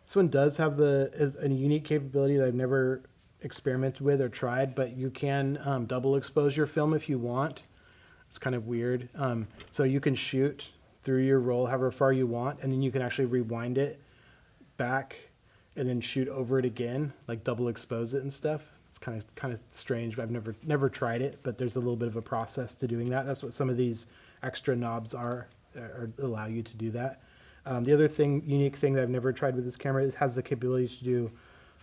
This one does have a unique capability that I've never experimented with or tried, but you can double expose your film if you want. It's kind of weird. So you can shoot through your roll however far you want, and then you can actually rewind it back and then shoot over it again, like double expose it and stuff. It's kind of strange. I've never tried it, but there's a little bit of a process to doing that. That's what some of these extra knobs are allow you to do that. The other unique thing that I've never tried with this camera is it has the capability to do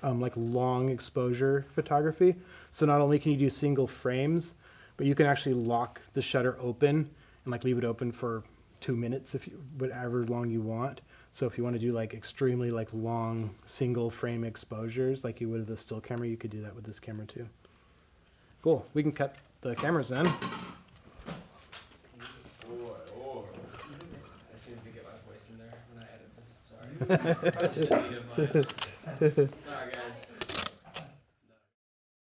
like long exposure photography. So not only can you do single frames, but you can actually lock the shutter open and like leave it open for 2 minutes whatever long you want. So if you want to do like extremely like long single frame exposures like you would with a still camera, you could do that with this camera too. Cool. We can cut the cameras then. I just need to get my voice in there when I edit this. Sorry. Probably just a native,